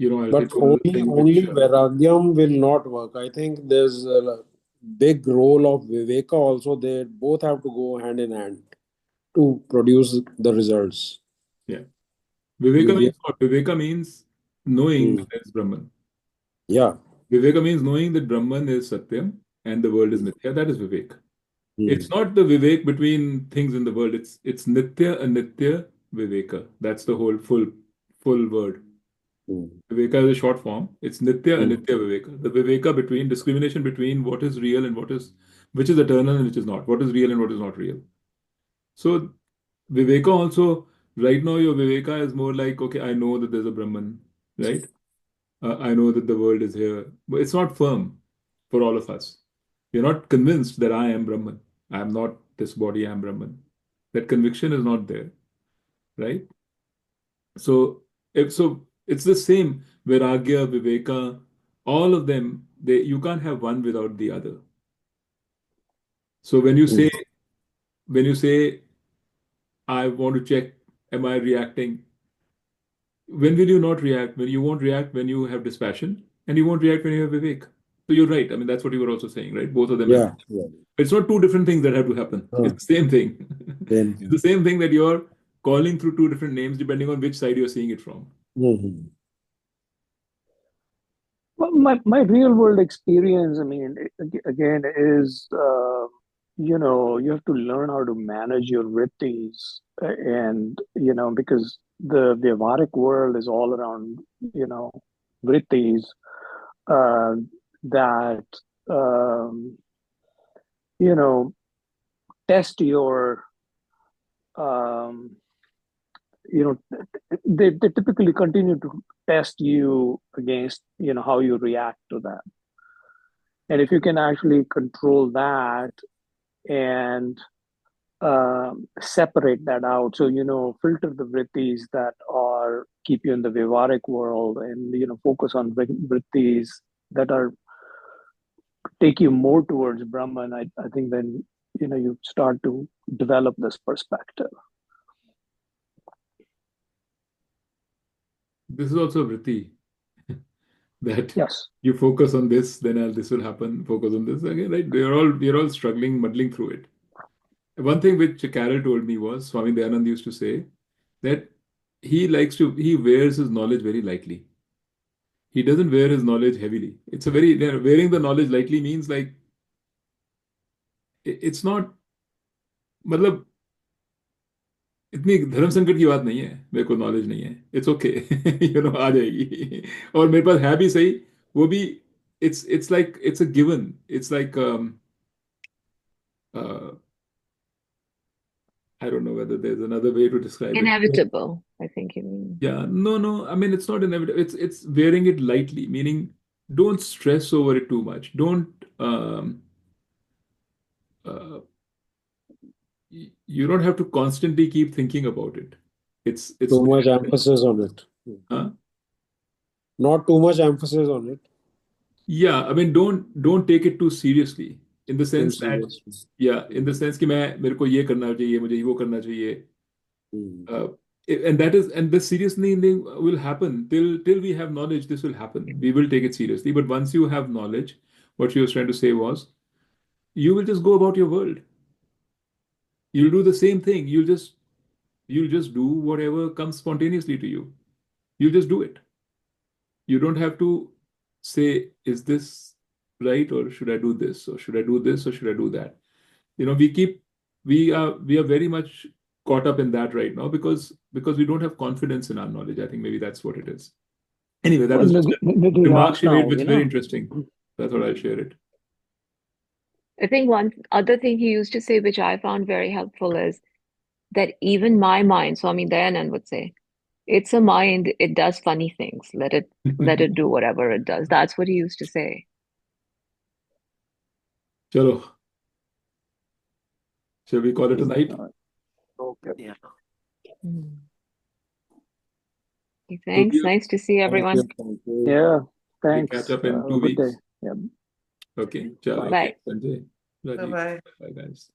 Speaker 1: I'll
Speaker 3: But
Speaker 1: hit one other thing
Speaker 3: only
Speaker 1: which
Speaker 3: Vairagyam will not work. I think there's a big role of Viveka also. They both have to go hand in hand to produce the results.
Speaker 1: yeah. Viveka
Speaker 3: You
Speaker 1: means
Speaker 3: get,
Speaker 1: what? Viveka means knowing
Speaker 3: Hmm.
Speaker 1: that there's Brahman.
Speaker 3: Yeah.
Speaker 1: Viveka means knowing that Brahman is Satyam and the world is Mithya. That is Vivek.
Speaker 3: Hmm.
Speaker 1: It's not the Vivek between things in the world. It's Nitya Anitya Viveka. That's the whole full word.
Speaker 3: Hmm.
Speaker 1: Viveka is a short form. It's Nitya
Speaker 3: Hmm.
Speaker 1: Anitya Viveka. The Viveka between discrimination between what is real and which is eternal and which is not. What is real and what is not real. So Viveka also, right now your Viveka is more like, okay, I know that there's a Brahman, right? I know that the world is here, but it's not firm for all of us. You're not convinced that I am Brahman. I am not this body, I am Brahman. That conviction is not there, right? So, it's the same. Vairagya, Viveka, all of them, you can't have one without the other. So
Speaker 3: Hmm.
Speaker 1: when you say, I want to check, am I reacting? When will you not react? When you won't react when you have dispassion, and you won't react when you have Vivek. So you're right. I mean, that's what you were also saying, right? Both of them have.
Speaker 3: Yeah. Yeah.
Speaker 1: It's not two different things that have to happen.
Speaker 3: Huh.
Speaker 1: It's the same thing.
Speaker 3: Same
Speaker 1: It's the
Speaker 3: thing.
Speaker 1: same thing that you're calling through two different names depending on which side you're seeing it from.
Speaker 3: Hmm.
Speaker 2: Well, my real world experience, I mean, again, is you have to learn how to manage your vrittis, and because the Vyavharik world is all around vrittis, uh, that um, you know test your um, they typically continue to test you against how you react to that. And if you can actually control that and separate that out, so filter the vrittis that are keep you in the Vyavharik world, and focus on vrittis that are take you more towards Brahman. I think then you start to develop this perspective.
Speaker 1: This is also a vritti that
Speaker 2: Yes.
Speaker 1: you focus on this, then this will happen. Focus on this again, right? We're all struggling, muddling through it. One thing which Carol told me was Swami Dayanand used to say that he wears his knowledge very lightly. He doesn't wear his knowledge heavily. It's a very wearing the knowledge lightly means like it's not मतलब इतनी धर्म संकट की बात नहीं है मेरे को नॉलेज नहीं है इट्स ओके आ जाएगी और मेरे पास है भी सही वो भी it's like it's a given it's like uh, I don't know whether there's another way to describe it.
Speaker 5: Inevitable, I think you mean.
Speaker 1: Yeah, no. I mean, it's not inevitable. It's wearing it lightly, meaning don't stress over it too much. Don't uh, you don't have to constantly keep thinking about it. It's
Speaker 3: Too much
Speaker 1: there.
Speaker 3: emphasis on it.
Speaker 1: Huh?
Speaker 3: Not too much emphasis on it.
Speaker 1: Yeah, I mean, don't take it too seriously in the
Speaker 3: Too
Speaker 1: sense that
Speaker 3: seriously.
Speaker 1: in the sense कि मेरे को ये करना चाहिए मुझे वो करना चाहिए
Speaker 3: Hmm.
Speaker 1: and the seriousness will happen till we have knowledge. This will happen. We will take it seriously. But once you have knowledge, what she was trying to say was, you will just go about your world. You'll do the same thing. You'll just do whatever comes spontaneously to you. You just do it. You don't have to say, is this right, or should I do this, or should I do this, or should I do that? We are very much caught up in that right now because we don't have confidence in our knowledge. I think maybe that's what it is. Anyway, that
Speaker 2: Well,
Speaker 1: was just a
Speaker 2: Nidhi
Speaker 1: remark
Speaker 2: asked
Speaker 1: she made,
Speaker 2: now,
Speaker 1: which is very interesting. So I thought I'll share it.
Speaker 5: I think one other thing he used to say, which I found very helpful, is that even my mind, Swami Dayanand would say, it's a mind, it does funny things. Let it do whatever it does. That's what he used to say.
Speaker 1: Chalo. Shall we call it a night?
Speaker 2: Okay.
Speaker 3: Yeah.
Speaker 5: Mm. Okay, thanks.
Speaker 1: you.
Speaker 5: Nice to see everyone.
Speaker 3: Thank you.
Speaker 2: Yeah.
Speaker 1: We
Speaker 2: Thanks.
Speaker 1: catch up in
Speaker 2: Have
Speaker 1: 2
Speaker 2: a good day.
Speaker 1: weeks.
Speaker 2: Yeah.
Speaker 1: Okay. Chalo.
Speaker 5: Bye.
Speaker 1: Sanjay. Rajiv.
Speaker 4: Bye-bye.
Speaker 1: Bye, guys.